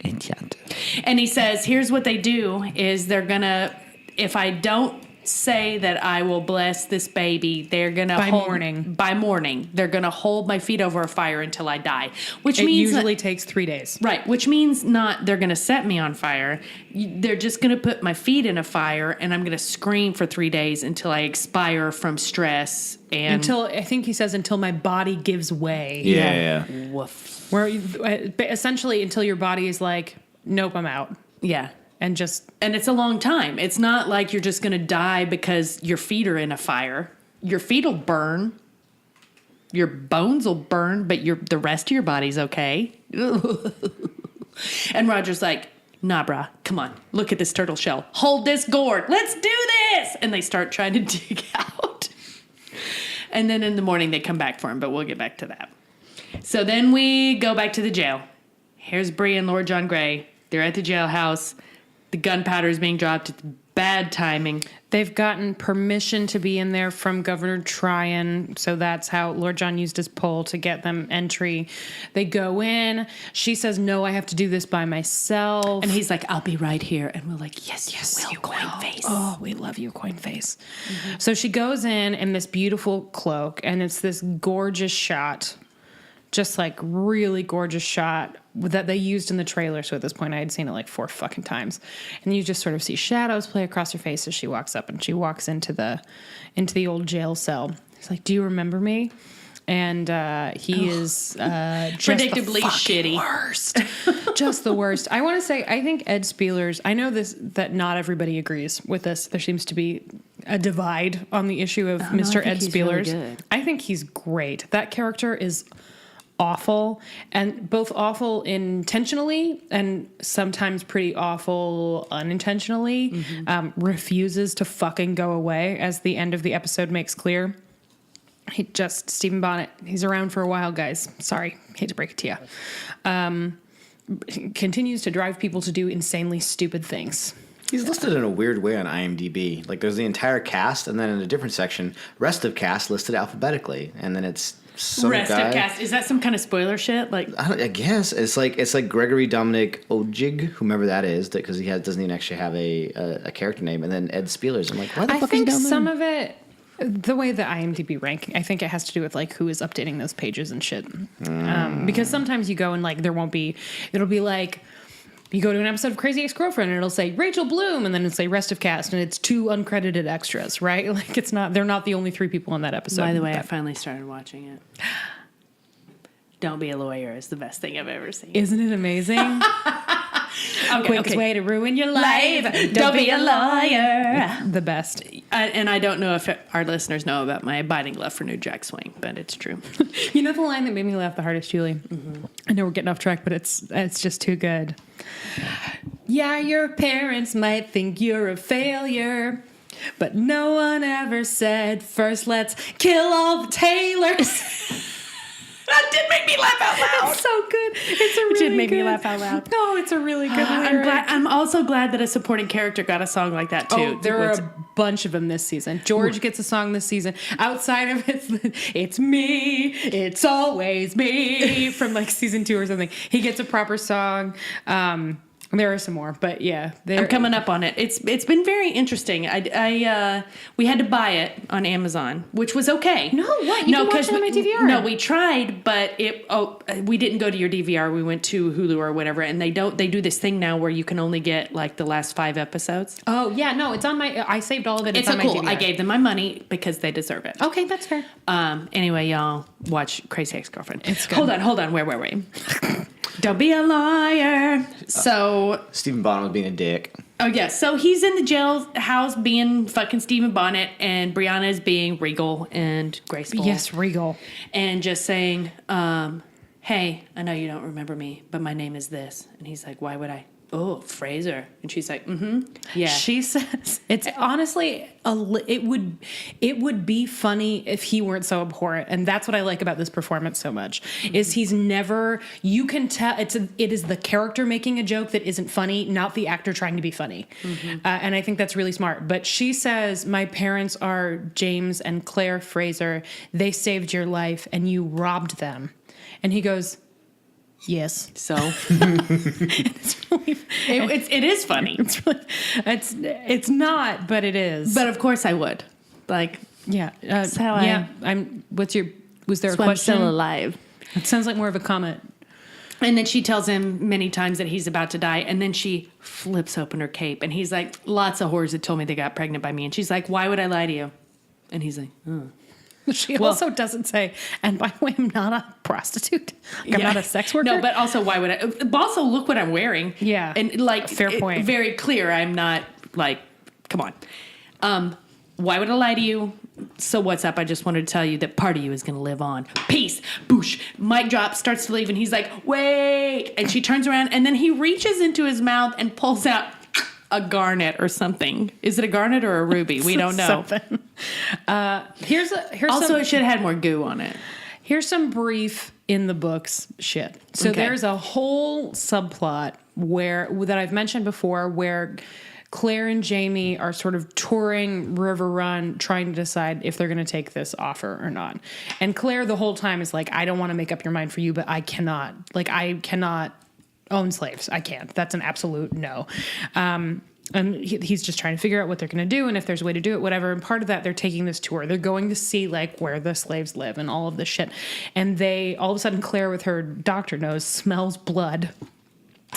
And he says, here's what they do is they're gonna, if I don't say that I will bless this baby, they're gonna by morning they're gonna hold my feet over a fire until I die, which means usually takes 3 days, right? Which means not they're gonna set me on fire. They're just gonna put my feet in a fire, and I'm gonna scream for 3 days until I expire from stress and until I think he says until my body gives way. Yeah. Woof. Where essentially until your body is like, nope, I'm out. Yeah. And it's a long time. It's not like you're just going to die because your feet are in a fire. Your feet will burn. Your bones will burn, but the rest of your body's okay. And Roger's like, nah, brah, come on. Look at this turtle shell. Hold this gourd. Let's do this. And they start trying to dig out. And then in the morning they come back for him, but we'll get back to that. So then we go back to the jail. Here's Bree and Lord John Grey. They're at the jailhouse. The gunpowder is being dropped. It's bad timing. They've gotten permission to be in there from Governor Tryon, so that's how Lord John used his pole to get them entry. They go in. She says, no, I have to do this by myself. And he's like, I'll be right here. And we're like, yes, you will, coin face. Oh, we love you, coin face. Mm-hmm. So she goes in this beautiful cloak, and it's this gorgeous shot, just like really gorgeous shot that they used in the trailer. So at this point I had seen it like 4 fucking times. And you just sort of see shadows play across her face as she walks up, and she walks into the old jail cell. He's like, do you remember me? And he is just predictably shitty. Worst. Just the worst. I want to say, I think Ed Spieler's, I know that not everybody agrees with this. There seems to be a divide on the issue of Mr. Ed Spieler's. Really I think he's great. That character is awful, and both awful intentionally and sometimes pretty awful unintentionally. Mm-hmm. Refuses to fucking go away, as the end of the episode makes clear. Stephen Bonnet, he's around for a while, guys. Sorry, hate to break it to you. Continues to drive people to do insanely stupid things. He's listed in a weird way on IMDb. Like, there's the entire cast, and then in a different section, rest of cast listed alphabetically, and then it's some Rest guy. of cast. Is that some kind of spoiler shit? Like, I guess it's like Gregory Dominic Ojig, whomever that is, because he doesn't even actually have a character name, and then Ed Spielers. I'm like, why the I fuck is he think down there? some of it, the way the IMDb ranking, I think it has to do with like who is updating those pages and shit. Because sometimes you go and like it'll be like. You go to an episode of Crazy Ex-Girlfriend and it'll say Rachel Bloom and then it'll say rest of cast and it's 2 uncredited extras, right? Like they're not the only 3 people in that episode. by the way, I finally started watching it. Don't Be a Lawyer is the best thing I've ever seen. Isn't it amazing? Quickest way to ruin your life. Don't be a lawyer. The best. And I don't know if our listeners know about my abiding love for New Jack Swing, but it's true. You know the line that made me laugh the hardest, Julie? I know we're getting off track, but it's just too good. Yeah, your parents might think you're a failure, but no one ever said, first let's kill all the Taylors. That did make me laugh out loud. It's so good. It's a really It did make me good- laugh out loud. No, it's a really good lyric. I'm also glad that a supporting character got a song like that, too. Oh, there are a bunch of them this season. George gets a song this season. Outside of it's me, it's always me from like season 2 or something. He gets a proper song. There are some more, but yeah, I'm coming up on it. It's been very interesting. We had to buy it on Amazon, which was okay. No, what? You can watch it on my DVR. No, we tried, but we didn't go to your DVR. We went to Hulu or whatever, and they do this thing now where you can only get like the last 5 episodes. Oh yeah, no, it's on my. I saved all of it. It's on so my cool. DVR. I gave them my money because they deserve it. Okay, that's fair. Anyway, y'all watch Crazy Ex-Girlfriend. It's good. Hold on. Where were we? Don't be a liar. So. Stephen Bonnet was being a dick. Oh, yeah. So he's in the jailhouse being fucking Stephen Bonnet, and Brianna is being regal and graceful. Yes, regal. And just saying, hey, I know you don't remember me, but my name is this. And he's like, why would I? Oh, Fraser. And she's like, yeah. She says it's honestly it would be funny if he weren't so abhorrent, and that's what I like about this performance so much. Is he's never, you can tell it is the character making a joke that isn't funny, not the actor trying to be funny. And I think that's really smart. But she says, my parents are James and Claire Fraser. They saved your life and you robbed them. And he goes, yes. So It's really, it is funny. it's not, but it is. But of course I would. Like, yeah, that's how yeah. Was there a that's why I'm question? still alive. It sounds like more of a comment. And then she tells him many times that he's about to die. And then she flips open her cape. And he's like, lots of whores had told me they got pregnant by me. And she's like, why would I lie to you? And he's like, oh. She also doesn't say, and by the way, I'm not a prostitute. I'm not a sex worker. No, but also, why would I? But also, look what I'm wearing. Yeah. And like, Fair point. Very clear. I'm not like, come on. Why would I lie to you? So what's up? I just wanted to tell you that part of you is going to live on. Peace. Boosh. Mic drop. Starts to leave. And he's like, wait. And she turns around. And then he reaches into his mouth and pulls out a garnet or something. Is it a garnet or a ruby? We don't know. Something. Here's Also, it should have had more goo on it. Here's some brief in the books shit. So Okay. there's a whole subplot that I've mentioned before where Claire and Jamie are sort of touring Riverrun, trying to decide if they're going to take this offer or not. And Claire the whole time is like, I don't want to make up your mind for you, but I cannot own slaves. I can't. That's an absolute no. And he's just trying to figure out what they're going to do and if there's a way to do it, whatever. And part of that, they're taking this tour. They're going to see like where the slaves live and all of this shit. And all of a sudden, Claire with her doctor nose smells blood.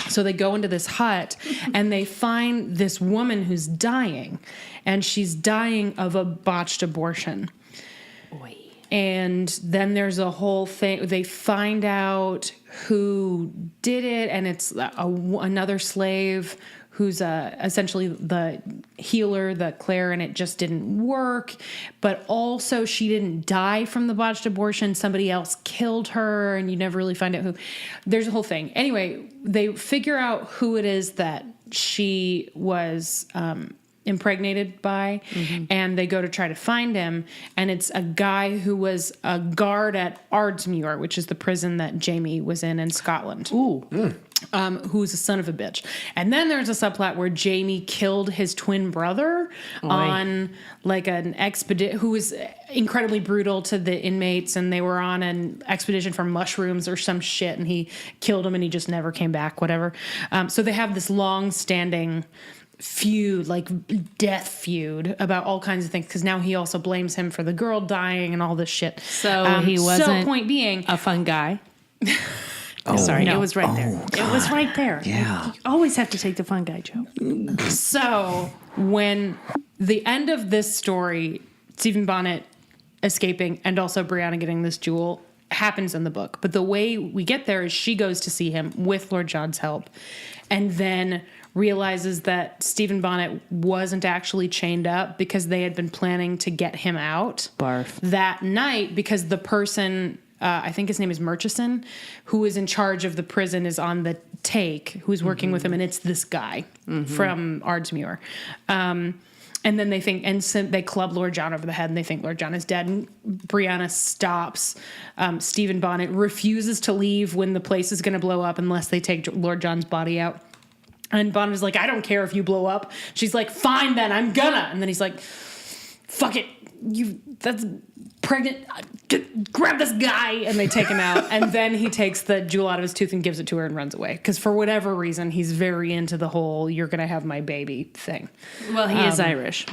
So they go into this hut and they find this woman who's dying, and she's dying of a botched abortion. Oy. And then there's a whole thing. They find out who did it, and it's another slave who's essentially the healer, the Claire, and it just didn't work. But also she didn't die from the botched abortion. Somebody else killed her, and you never really find out who. There's a whole thing. Anyway, they figure out who it is that she was impregnated by, and they go to try to find him, and it's a guy who was a guard at Ardsmuir, which is the prison that Jamie was in Scotland. Ooh. Who's a son of a bitch. And then there's a subplot where Jamie killed his twin brother on like an expedition, who was incredibly brutal to the inmates, and they were on an expedition for mushrooms or some shit, and he killed him and he just never came back, whatever. So they have this long-standing feud, like death feud, about all kinds of things, because now he also blames him for the girl dying and all this shit. So he wasn't so point being a fun guy. Sorry, no. It was right there. God. It was right there. Yeah. You always have to take the fun guy joke. So when the end of this story, Stephen Bonnet escaping and also Brianna getting this jewel happens in the book. But the way we get there is she goes to see him with Lord John's help, and then realizes that Stephen Bonnet wasn't actually chained up because they had been planning to get him out that night, because the person... I think his name is Murchison, who is in charge of the prison, is on the take, who's working with him, and it's this guy from Ardsmuir. And then they think, and so they club Lord John over the head, and they think Lord John is dead. And Brianna stops. Stephen Bonnet refuses to leave when the place is going to blow up unless they take Lord John's body out. And Bonnet is like, I don't care if you blow up. She's like, fine then, I'm gonna. And then he's like, fuck it. That's pregnant. Grab this guy. And they take him out. And then he takes the jewel out of his tooth and gives it to her and runs away. Because for whatever reason, he's very into the whole "you're going to have my baby" thing. Well, he is Irish.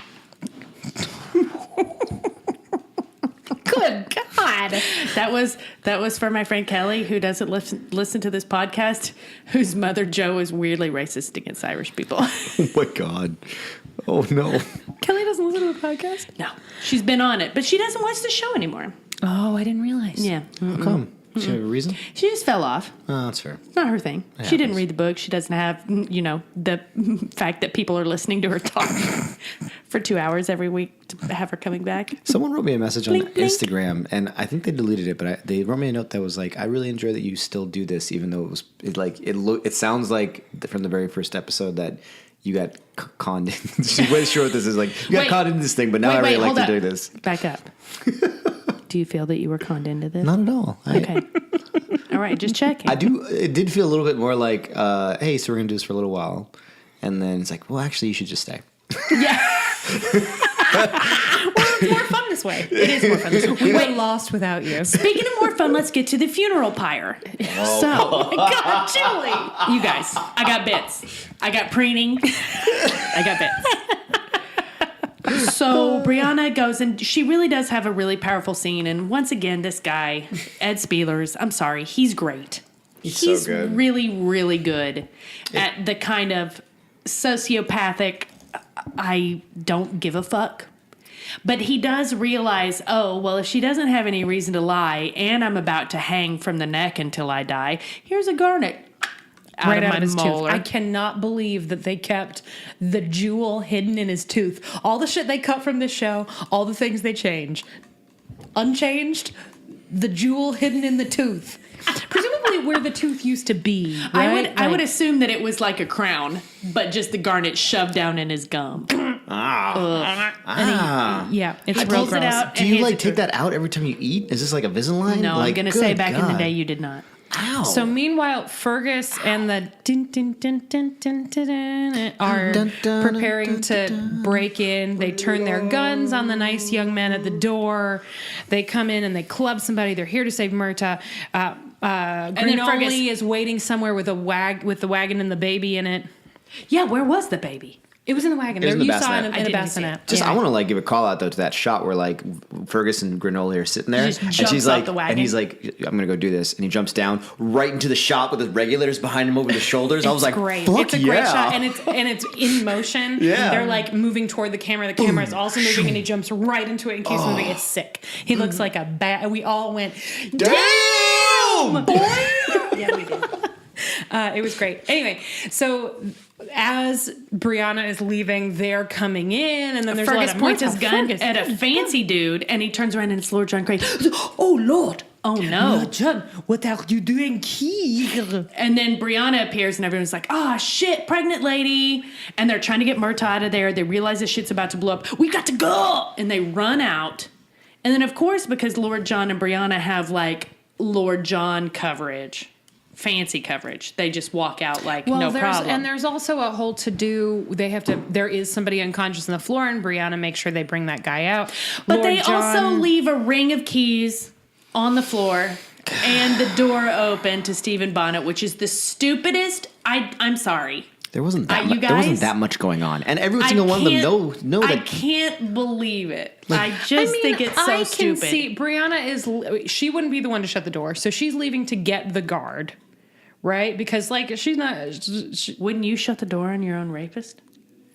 Good God. That was for my friend Kelly, who doesn't listen to this podcast, whose mother Jo is weirdly racist against Irish people. Oh my God. Oh no. Kelly doesn't listen to the podcast? No, she's been on it, but she doesn't watch the show anymore. Oh, I didn't realize. Yeah, How come? Does she have a reason? she just fell off. Oh, that's fair. It's not her thing. It She didn't happens. read the book. She doesn't have, the fact that people are listening to her talk for 2 hours every week to have her coming back. Someone wrote me a message on Blink, blink. Instagram, and I think they deleted it, but they wrote me a note that was like, "I really enjoy that you still do this, even though it sounds like from the very first episode that you got conned in." She's way sure what this is like. You got Wait. conned into this thing, but now I really hold like to up. do this. Back up. Do you feel that you were conned into this? Not at all. Okay. All right, just checking. I do. It did feel a little bit more like, "Hey, so we're gonna do this for a little while," and then it's like, "Well, actually, you should just stay." Yeah. We're more fun this way. It is more fun this way. We were lost without you. Speaking of more fun, let's get to the funeral pyre. So, God, Julie. you guys, I got bits. I got preening. I got bits. So Brianna goes, and she really does have a really powerful scene. And once again, this guy, Ed Spielers, I'm sorry, he's great. He's so good. Really, really good at the kind of sociopathic, I don't give a fuck. But he does realize, oh, well, if she doesn't have any reason to lie, and I'm about to hang from the neck until I die, here's a garnet. Right out of his molar. tooth. I cannot believe that they kept the jewel hidden in his tooth. All the shit they cut from this show, all the things they change. Unchanged, the jewel hidden in the tooth. Presumably where the tooth used to be. Right? I would assume that it was like a crown, but just the garnet shoved down in his gum. Yeah, it's He real pulls it gross. out. Do and you hands like it to take her. that out every time you eat? Is this like a Invisalign? No, like, I'm going to say good back in the God. day you did not. Ow. So meanwhile, Fergus and the din, din, din, din, din, din, din, are Dun, dun, preparing dun, to dun, break in. They turn their guns on the nice young man at the door. They come in and they club somebody. They're here to save Myrta. then Grinoli Fergus- is waiting somewhere with the wagon and the baby in it. Yeah, where was the baby? It was in the wagon. It was in the You saw bassinet. it I in a didn't see it. bassinet. Just, Yeah. I want to like give a call out though to that shot where like Fergus and Grinoli are sitting there, He just and jumps she's off like, the wagon. and he's like, "I'm gonna go do this," and he jumps down right into the shop with his regulators behind him over the shoulders. I was like, great. "Fuck It's a yeah!" great shot, and it's in motion. Yeah. They're like moving toward the camera. The camera is also moving, and he jumps right into it and keeps moving. It's sick. He looks like a bat. And we all went, Damn! boy! Yeah, we did. It was great. Anyway, so as Brianna is leaving, they're coming in, and then there's Fergus a lot of points his Myrta. gun Fergus. at a fancy dude, and he turns around and it's Lord John Gray. Oh, Lord, oh no. John, what are you doing here? And then Brianna appears and everyone's like, oh shit, pregnant lady. And they're trying to get Murtaugh out of there. They realize this shit's about to blow up. We got to go. And they run out. And then, of course, because Lord John and Brianna have like Lord John coverage, fancy coverage, they just walk out like no problem. And there's also a whole to-do. There is somebody unconscious on the floor, and Brianna makes sure they bring that guy out. But they also leave a ring of keys on the floor and the door open to Stephen Bonnet, which is the stupidest. I'm sorry. There wasn't that you there wasn't guys- that much going on, and every single one of them know that. I can't believe it. I think it's so stupid. See, Brianna she wouldn't be the one to shut the door, so she's leaving to get the guard, right? Because like she's not. Wouldn't you shut the door on your own rapist?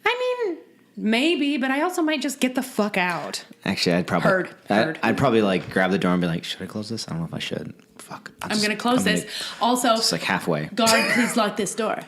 I mean, maybe, but I also might just get the fuck out. Actually, I'd probably Heard. I'd probably like grab the door and be like, "Should I close this? I don't know if I should. Fuck. I'm gonna close this. Also, It's like halfway. guard, please lock this door.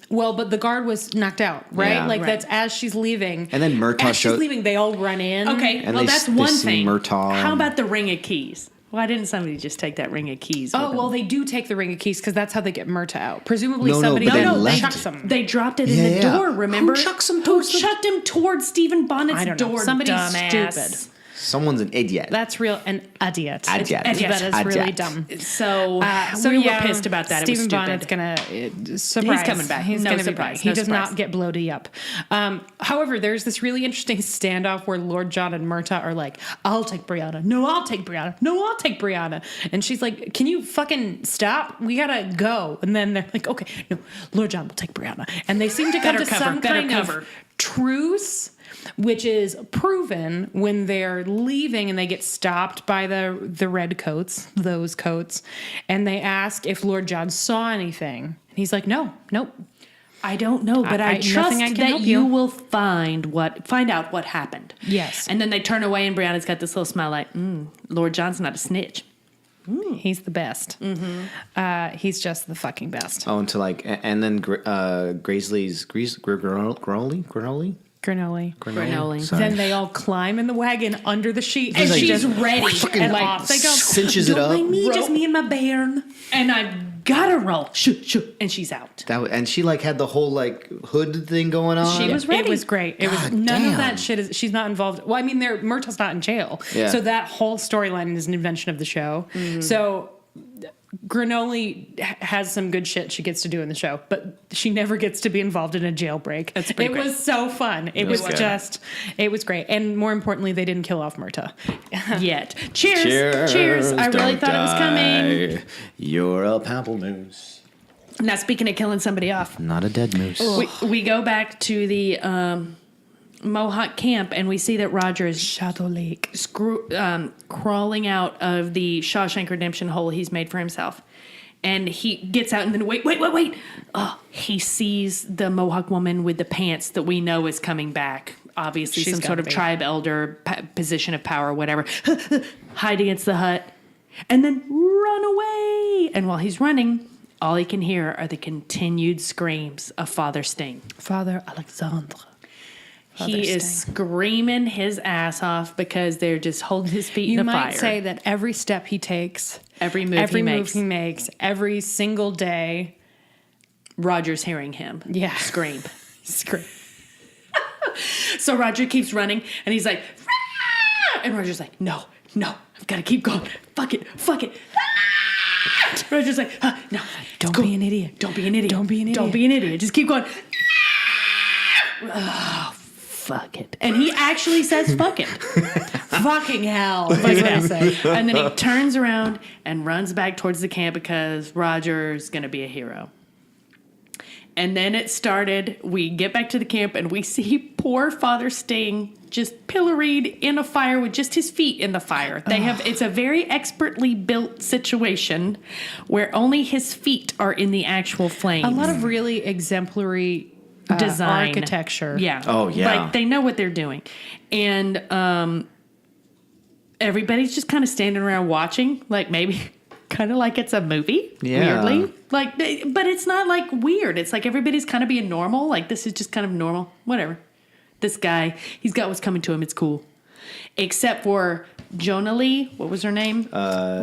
Well, but the guard was knocked out, right? Yeah. Like that's as she's leaving. And then Murtaugh as she's leaving, they all run in. Okay, And well they that's they one see thing. Murtaugh How and- about the ring of keys? Why didn't somebody just take that ring of keys? Oh, with well, them? they do take the ring of keys because that's how they get Murtaugh out. Presumably No, somebody but they left chucks it. them. They dropped it in Yeah, the yeah. door, remember? Who chucks him Who towards the- chucked him towards Stephen Bonnet's I don't know. door? Somebody's dumbass. stupid. Someone's an idiot. That's real. An idiot. Idiot. That is really Idiot. dumb. So, So we yeah, were pissed about that. Stephen it was Bonnet's stupid. gonna surprise. He's coming back. He's No gonna surprise. be back. He No does surprise. not get bloaty up. However, there's this really interesting standoff where Lord John and Murtaugh are like, "I'll take Brianna. No, I'll take Brianna. No, I'll take Brianna." And she's like, "Can you fucking stop? We gotta go." And then they're like, "Okay, no, Lord John will take Brianna." And they seem to come Better to cover, some better kind cover. of truce, which is proven when they're leaving and they get stopped by the red coats, those coats, and they ask if Lord John saw anything. And he's like, "No, nope." I don't know, but I trust nothing I can that help you you. will find out what happened. Yes. And then they turn away, and Brianna's got this little smile, like, Lord John's not a snitch. He's the best. He's just the fucking best. Oh, and then Graisley's Granoli. Granoli. Sorry. Then they all climb in the wagon under the sheet, And like, she's just ready. and like, off they go. cinches it don't up. mind me, Rope. just me and my bairn. And I've got to roll. Shoo. And she's out. And she like had the whole like hood thing going on. She was ready. It was great. It was God none damn. of that shit. She's not involved. Well, I mean, Murtaugh's not in jail, Yeah. so that whole storyline is an invention of the show. So Granoli has some good shit she gets to do in the show, but she never gets to be involved in a jailbreak. That's pretty It great. was so fun. It was good. it was great, and more importantly, they didn't kill off Murtaugh. Yet. Cheers. I really thought it was coming. You're a pamplemousse. Now, speaking of killing somebody off, Not a dead moose. we go back to the Mohawk camp, and we see that Roger is Shadow Lake. crawling out of the Shawshank Redemption hole he's made for himself. And he gets out, and then wait. Oh, he sees the Mohawk woman with the pants that we know is coming back. Obviously, She's some sort gotta of be. tribe elder position of power, whatever. Hide against the hut, and then run away. And while he's running, all he can hear are the continued screams of Father Sting. Father Alexandre. He is screaming his ass off because they're just holding his feet You in the might fire. say that every step he takes, Every move he makes. every single day, Roger's hearing him scream. scream. So Roger keeps running, and he's like, "Rah!" And Roger's like, no, I've got to keep going. Fuck it. Ah! Roger's like, no. Don't be an idiot. Don't be an idiot. Don't be an idiot. Don't be an idiot. Just keep going. Oh, fuck it. And he actually says fuck it. Fucking hell. That's what I say. And then he turns around and runs back towards the camp because Roger's going to be a hero. And then it started. We get back to the camp and we see poor Father Sting just pilloried in a fire with just his feet in the fire. It's a very expertly built situation where only his feet are in the actual flames. A lot of really exemplary design architecture. Yeah. Oh, yeah. Like they know what they're doing. And everybody's just kind of standing around watching, like maybe kind of like it's a movie. Yeah. Weirdly. Like, but it's not like weird. It's like everybody's kind of being normal. Like this is just kind of normal. Whatever. This guy, he's got what's coming to him. It's cool. Except for Jonali. What was her name?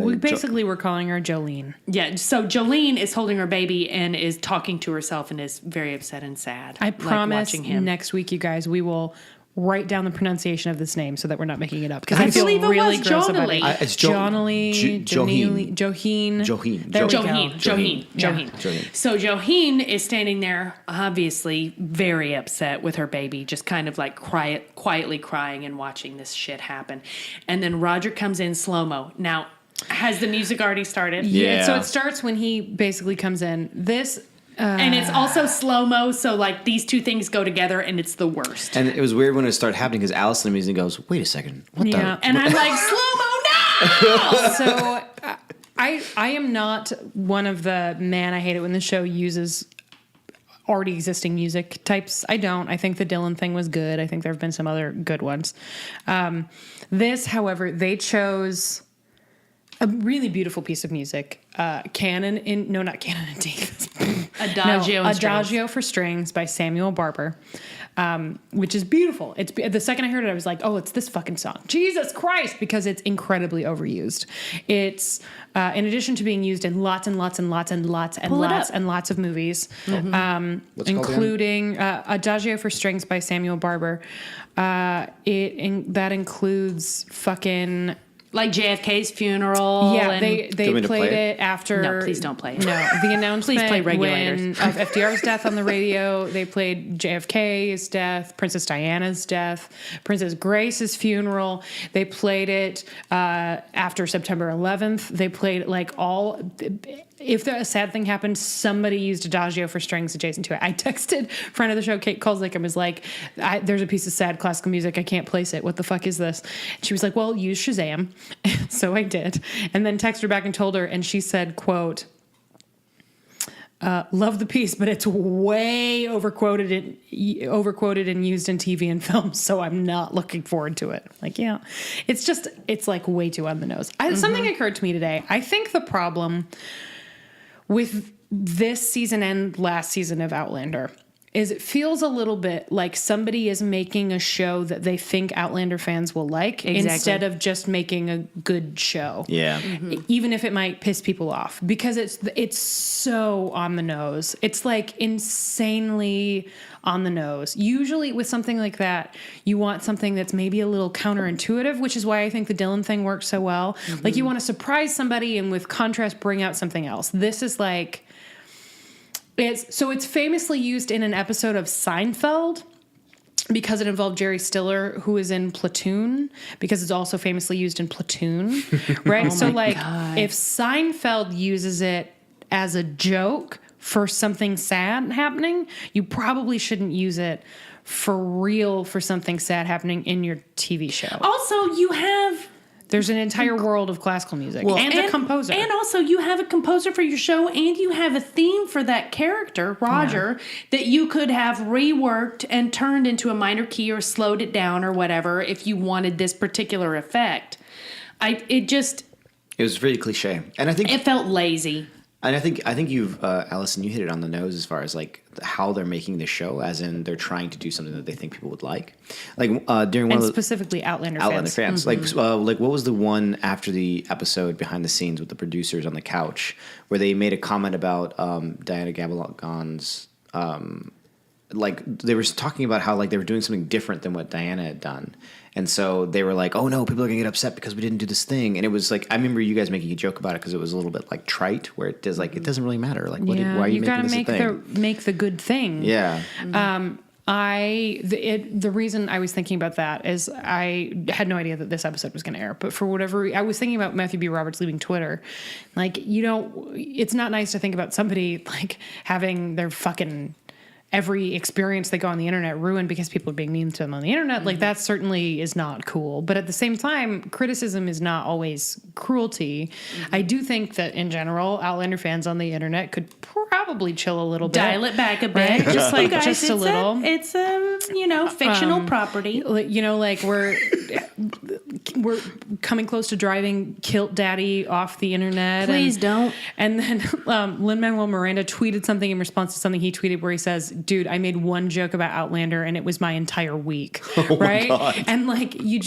We basically were calling her Jolene. Yeah, so Jolene is holding her baby and is talking to herself and is very upset and sad. I promise watching him. next week, you guys, we will write down the pronunciation of this name so that we're not making it up. Because I I feel believe it really was gross about Jonali. it. It's Jonali, Joheen. Joheen. Joheen. There we go. Joheen. Joheen. So Joheen is standing there, obviously very upset with her baby, just kind of like quietly crying and watching this shit happen. And then Roger comes in slow-mo. Now, has the music already started? Yeah. So it starts when he basically comes in. And it's also slow-mo, so like these two things go together and it's the worst. And it was weird when it started happening because Allison immediately goes, "Wait a second, what Yeah. the?" And I'm like, slow-mo, no! So I am not one of the man, I hate it when the show uses already existing music types. I don't. I think the Dylan thing was good. I think there have been some other good ones. This, however, they chose a really beautiful piece of music. Not Canon in D. Adagio and strings. Adagio for Strings by Samuel Barber, which is beautiful. It's the second I heard it, I was like, oh, it's this fucking song. Jesus Christ, because it's incredibly overused. It's in addition to being used in lots and lots and lots and lots and lots and lots of movies, including Adagio for Strings by Samuel Barber. That includes fucking. Like JFK's funeral. Yeah, and they played it after. No, please don't play it. No, the announcement Please play Regulators. of FDR's death on the radio. They played JFK's death, Princess Diana's death, Princess Grace's funeral. They played it after September 11th. They played like all. If a sad thing happened, somebody used Adagio for Strings adjacent to it. I texted friend of the show, Kate Kulzik, and was like, there's a piece of sad classical music. I can't place it. What the fuck is this? She was like, well, use Shazam. So I did. And then texted her back and told her, and she said, quote, love the piece, but it's way overquoted and used in TV and film, so I'm not looking forward to it. Like, yeah, it's like way too on the nose. Something occurred to me today. I think the problem with this season and last season of Outlander is it feels a little bit like somebody is making a show that they think Outlander fans will like instead of just making a good show. Yeah. Even if it might piss people off, because it's so on the nose. It's like insanely on the nose. Usually with something like that, you want something that's maybe a little counterintuitive, which is why I think the Dylan thing works so well. Like you want to surprise somebody and with contrast bring out something else. This is like it's famously used in an episode of Seinfeld because it involved Jerry Stiller, who is in Platoon, because it's also famously used in Platoon, right? If Seinfeld uses it as a joke for something sad happening, you probably shouldn't use it for something sad happening in your TV show. Also, There's an entire world of classical music and a composer. And also you have a composer for your show and you have a theme for that character, Roger, that you could have reworked and turned into a minor key or slowed it down or whatever if you wanted this particular effect. It was really cliche. And I think it felt lazy. And I think you've, Allison, you hit it on the nose as far as like how they're making the show, as in they're trying to do something that they think people would like. Like during one of the specifically Outlander fans. Like what was the one after the episode behind the scenes with the producers on the couch where they made a comment about Diana Gabaldon's like they were talking about how like they were doing something different than what Diana had done. And so they were like, oh no, people are gonna get upset because we didn't do this thing. And it was like, I remember you guys making a joke about it because it was a little bit like trite, where it does like, it doesn't really matter. Like, why are you making this a thing? Make the good thing. Yeah. The reason I was thinking about that is I had no idea that this episode was going to air, but for whatever, I was thinking about Matthew B. Roberts leaving Twitter. Like, it's not nice to think about somebody like having their fucking every experience they go on the internet ruined because people are being mean to them on the internet. Like, that certainly is not cool. But at the same time, criticism is not always cruelty. I do think that in general, Outlander fans on the internet could probably chill a little bit. Dial it back a bit. Right? Just like, guys, just a little. It's a fictional property. Like we're we're coming close to driving Kilt Daddy off the internet. Please don't. And then Lin-Manuel Miranda tweeted something in response to something he tweeted where he says, dude, I made one joke about Outlander and it was my entire week. Right? God. And like, you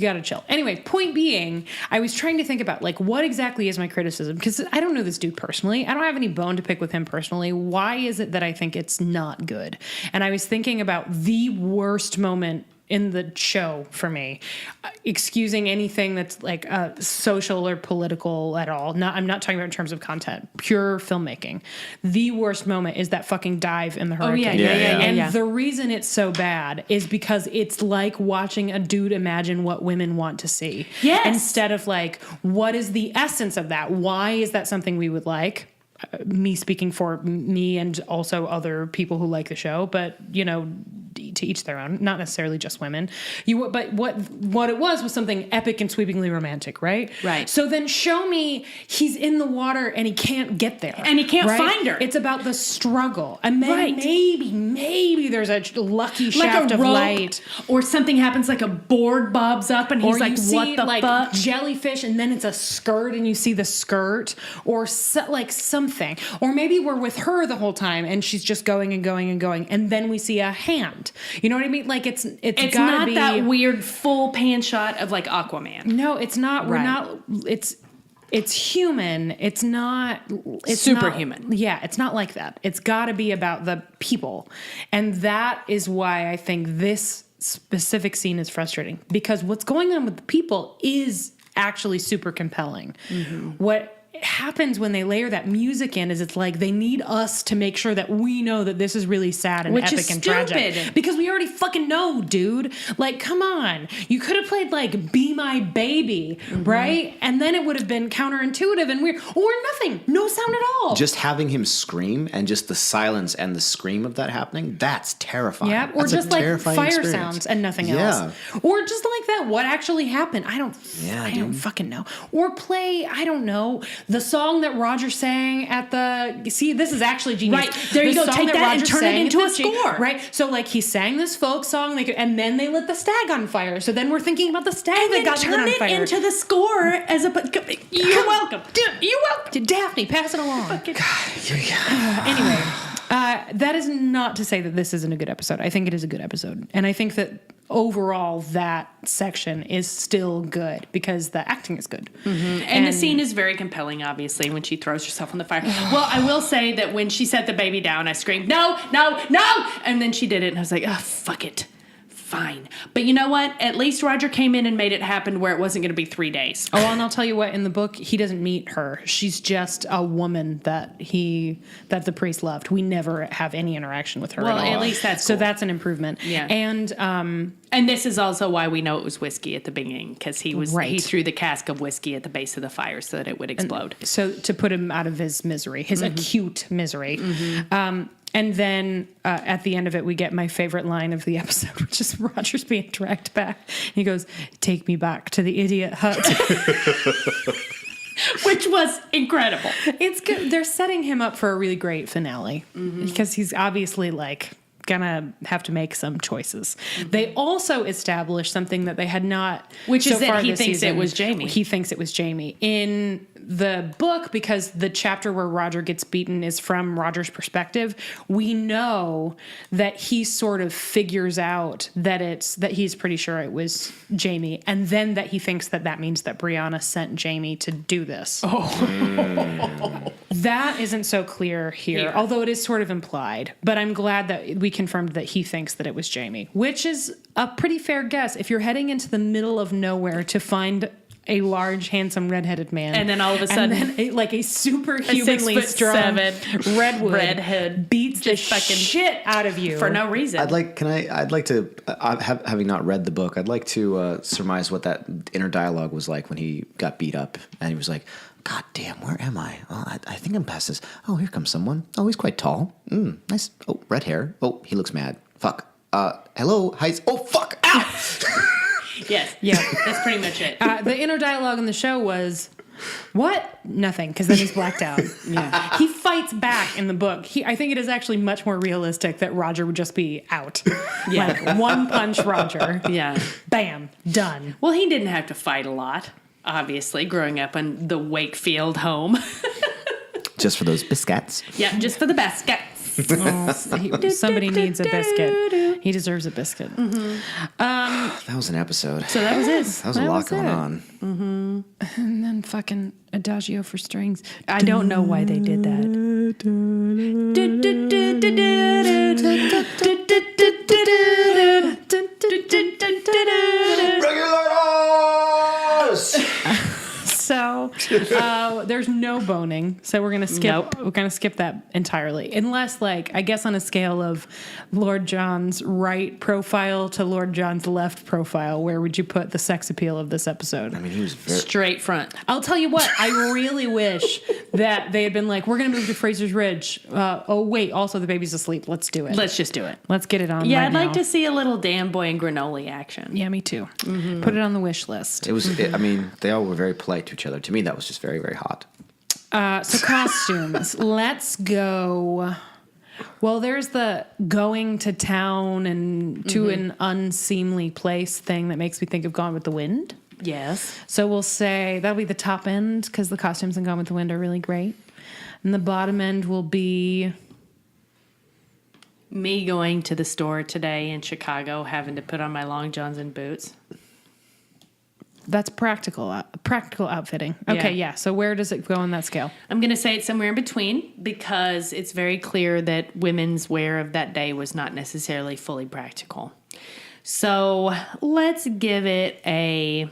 gotta chill. Anyway, point being, I was trying to think about like, what exactly is my criticism? Because I don't know this dude personally. I don't have any bone to pick with him personally. Why is it that I think it's not good? And I was thinking about the worst moment in the show for me, excusing anything that's like social or political at all. I'm not talking about in terms of content, pure filmmaking. The worst moment is that fucking dive in the hurricane. And the reason it's so bad is because it's like watching a dude imagine what women want to see. Yes. Instead of like, what is the essence of that? Why is that something we would like? Me speaking for me and also other people who like the show, but you know, to each their own, not necessarily just women. But what it was something epic and sweepingly romantic, right? Right. So then show me he's in the water and he can't get there. And he can't right? find her. It's about the struggle. And then Right. maybe there's a lucky Like shaft a of rope, light. or something happens like a board bobs up and he's Or like, you see what the like fuck? jellyfish and then it's a skirt and you see the skirt or like something. Or maybe we're with her the whole time and she's just going and going and going and then we see a hand. You know what I mean? Like it's gotta not be that weird full pan shot of like Aquaman. No, it's not. We're Right. not. It's human. It's not. It's Superhuman. Not, yeah, it's not like that. It's got to be about the people, and that is why I think this specific scene is frustrating because what's going on with the people is actually super compelling. Mm-hmm. What happens when they layer that music in is it's like they need us to make sure that we know that this is really sad and Which epic is and stupid. tragic because we already fucking know, dude. Like, come on, you could have played like "Be My Baby," right? And then it would have been counterintuitive and weird, or nothing, no sound at all. Just having him scream and just the silence and the scream of that happening, that's terrifying. Yeah, or That's a just like terrifying fire experience. sounds and nothing Yeah. else. Or just like that, what actually happened? I don't fucking know. Or play, I don't know, the song that Roger sang at the, see, this is actually genius. Right, there you The go, song take that and Roger turn it sang into at a the score. Right, so like he sang this folk song, and then they lit the stag on fire. So then we're thinking about the stag And that then got lit turn on it fire. into the score as a. You're welcome. You're welcome. Daphne, pass it along. Anyway, that is not to say that this isn't a good episode. I think it is a good episode. And I think that overall that section is still good because the acting is good. Mm-hmm. And the scene is very compelling, obviously, when she throws herself in the fire. Well, I will say that when she set the baby down, I screamed, no, no, no! And then she did it, and I was like, oh, fuck it. Fine. But you know what? At least Roger came in and made it happen where it wasn't going to be 3 days. Oh, and I'll tell you what, in the book, he doesn't meet her. She's just a woman that the priest loved. We never have any interaction with her Well, at all. at least that's so cool. that's an improvement. Yeah. And this is also why we know it was whiskey at the beginning, because he Right. threw the cask of whiskey at the base of the fire so that it would explode. so to put him out of his misery, his acute misery. And then at the end of it, we get my favorite line of the episode, which is Roger's being dragged back. He goes, "Take me back to the idiot hut." Which was incredible. It's good. They're setting him up for a really great finale because he's obviously like gonna have to make some choices. They also established something that they had not, Which is so that far he this thinks it season. was Jamie. He thinks it was Jamie in the book because the chapter where Roger gets beaten is from Roger's perspective. We know that he sort of figures out that he's pretty sure it was Jamie, and then that he thinks that means that Brianna sent Jamie to do this. That isn't so clear here, although it is sort of implied. But I'm glad that we confirmed that he thinks that it was Jamie, which is a pretty fair guess. If you're heading into the middle of nowhere to find a large, handsome, redheaded man, And then all of a sudden, a superhumanly 6'7" strong redhead beats the just fucking shit out of you for no reason. I'd like to, having not read the book, I'd like to surmise what that inner dialogue was like when he got beat up and he was like, God damn, where am I? Well, I think I'm past this. Oh, here comes someone. Oh, he's quite tall. Nice. Oh, red hair. Oh, he looks mad. Fuck. Hello. Hi. Oh, fuck. Ow. Yes. Yeah. That's pretty much it. The inner dialogue in the show was, What? Nothing, because then he's blacked out. Yeah. He fights back in the book. I think it is actually much more realistic that Roger would just be out. Yeah. Like, one punch Roger. Yeah. Bam. Done. Well, he didn't have to fight a lot, obviously, growing up in the Wakefield home. Just for those biscuits. Yeah, just for the biscuits. Somebody needs a biscuit. He deserves a biscuit. That was an episode. So that was it. That was a lot going on. And then fucking Adagio for strings. I don't know why they did that. Regulators! So there's no boning. So we're gonna skip. Nope. We're gonna skip that entirely, unless, like, I guess on a scale of Lord John's right profile to Lord John's left profile, where would you put the sex appeal of this episode? I mean, he was very... Straight front. I'll tell you what. I really wish that they had been like, we're gonna move to Fraser's Ridge. Oh wait, also the baby's asleep. Let's do it. Let's just do it. Let's get it on. Yeah, right I'd like now. to see a little Dan Boy and Granola action. Yeah, me too. Put it on the wish list. It was, I mean, they all were very polite to each other. To me, that was just very, very hot. So costumes. Let's go. Well, there's the going to town and to an unseemly place thing that makes me think of Gone with the Wind. Yes. So we'll say that'll be the top end because the costumes in Gone with the Wind are really great. And the bottom end will be... Me going to the store today in Chicago, having to put on my long johns and boots. That's practical outfitting. Okay, yeah. So where does it go on that scale? I'm going to say it's somewhere in between because it's very clear that women's wear of that day was not necessarily fully practical. So let's give it a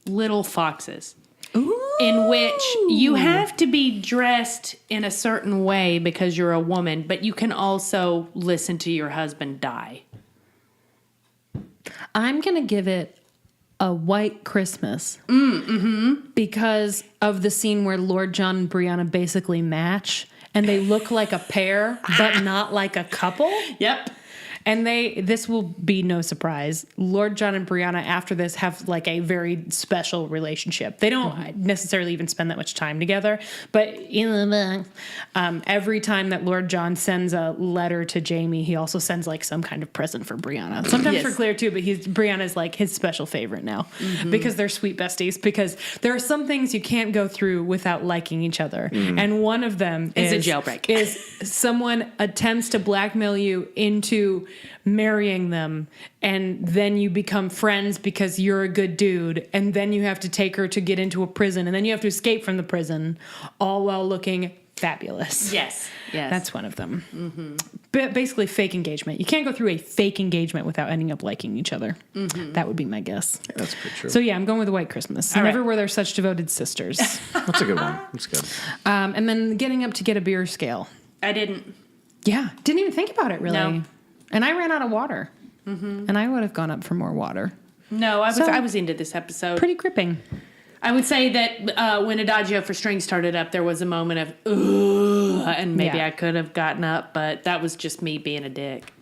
Little Foxes. Ooh. In which you have to be dressed in a certain way because you're a woman, but you can also listen to your husband die. I'm going to give it a White Christmas. Because of the scene where Lord John and Brianna basically match and they look like a pair, but not like a couple. Yep. And this will be no surprise. Lord John and Brianna after this have like a very special relationship. They don't necessarily even spend that much time together, but every time that Lord John sends a letter to Jamie, he also sends like some kind of present for Brianna. Sometimes Yes. for Claire too, but Brianna's like his special favorite now because they're sweet besties. Because there are some things you can't go through without liking each other, and one of them Is a jailbreak. Is someone attempts to blackmail you into marrying them, and then you become friends because you're a good dude, and then you have to take her to get into a prison, and then you have to escape from the prison, all while looking fabulous. Yes. That's one of them. But basically, fake engagement. You can't go through a fake engagement without ending up liking each other. That would be my guess. Yeah, that's pretty true. So yeah, I'm going with the White Christmas. All Never right. were there such devoted sisters. That's a good one. That's good. And then getting up to get a beer scale. I didn't. Yeah, didn't even think about it really. No. And I ran out of water. And I would have gone up for more water. No, So- I was into this episode. Pretty gripping. I would say that when Adagio for Strings started up, there was a moment of, ugh, and maybe Yeah. I could have gotten up, but that was just me being a dick.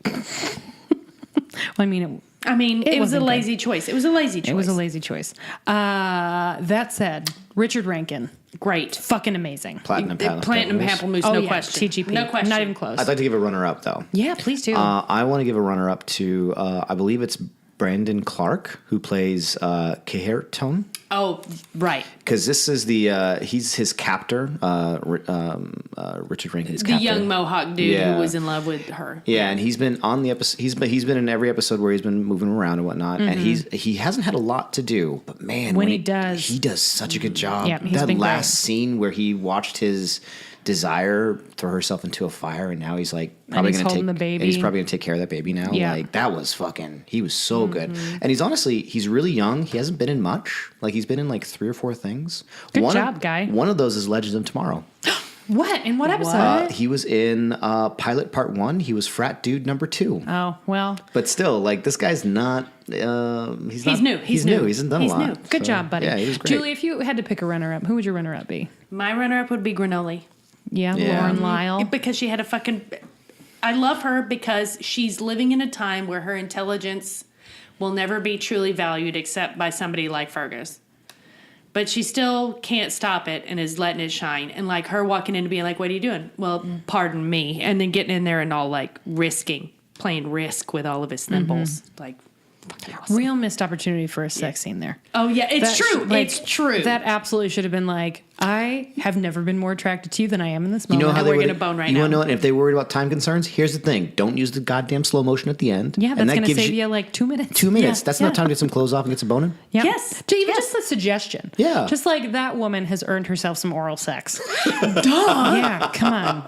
I mean, I mean, it was a wasn't good. lazy choice. It was a lazy choice. it was a lazy choice. That said, Richard Rankin, Great. fucking amazing. Platinum Platinum Pamplemousse, Oh, no yeah, question. TGP. No question. Not even close. I'd like to give a runner-up, though. Yeah, please do. I want to give a runner-up to, I believe it's Brandon Clark, who plays Caherton. Oh, right. Because this is he's his captor, Richard Rankin's The captor. young Mohawk dude Yeah. who was in love with her. Yeah, and he's been on the episode. He's been in every episode where he's been moving around and whatnot. And he hasn't had a lot to do, but man, When he does, he does such a good job. Yeah, he's that been last great. scene where he watched his desire throw herself into a fire, and now he's like probably he's going to holding take the baby. and he's probably going to take care of that baby now. Yeah. Like that was fucking. He was so good, and he's really young. He hasn't been in much. Like he's been in like 3 or 4 things. Good One job, guy. One of those is Legends of Tomorrow. what? In what episode? He was in Pilot Part 1. He was frat dude number 2. Oh, well, But still, like this guy's not. He's new. He's He's new. new. He hasn't done He's a lot. new. good So, job, buddy. Yeah, he was great. Julie, if you had to pick a runner-up, who would your runner-up be? My runner-up would be Granoli. Yeah, Yeah. Lauren Lyle. Because she had a fucking... I love her because she's living in a time where her intelligence will never be truly valued except by somebody like Fergus. but she still can't stop it and is letting it shine. And like her walking in and being like, what are you doing? Well, pardon me. And then getting in there and all like playing Risk with all of his thimbles. Like, awesome. Real missed opportunity for a sex scene there. Oh, yeah, it's true. It's true. That absolutely should have been like, I have never been more attracted to you than I am in this moment. You know how we're they gonna bone right You now. want to know what? If they worried about time concerns, here's the thing: don't use the goddamn slow motion at the end. Yeah, And that's that going to gives save you like 2 minutes. 2 minutes. Yeah, That's yeah. enough time to get some clothes off and get some boning. Yeah. Yes. Even just the suggestion. Yeah. Just like that woman has earned herself some oral sex. Duh. Yeah, come on.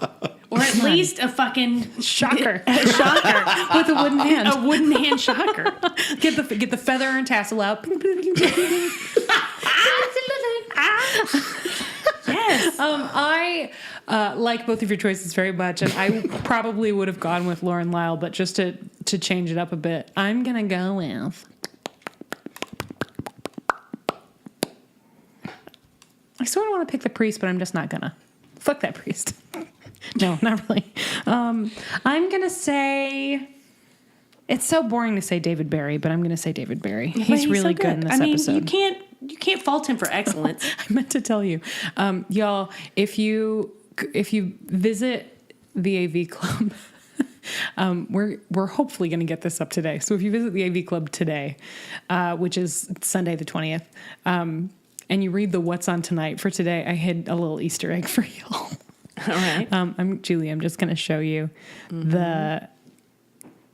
Or at least a fucking Shocker. a shocker. With a wooden hand. A wooden hand shocker. Get the feather and tassel out. Yes. I like both of your choices very much, and I probably would have gone with Lauren Lyle, but just to change it up a bit, I'm gonna go with. I sort of want to pick the priest, but I'm just not gonna. Fuck that priest. No, not really. I'm gonna say. It's so boring to say David Barry, but I'm gonna say David Barry. He's really so good in this episode. You can't fault him for excellence. I meant to tell you, y'all, if you visit the AV Club, we're hopefully going to get this up today. So if you visit the AV Club today, which is Sunday the 20th, and you read the What's On Tonight for today, I hid a little Easter egg for y'all. All right. I'm Julie. I'm just going to show you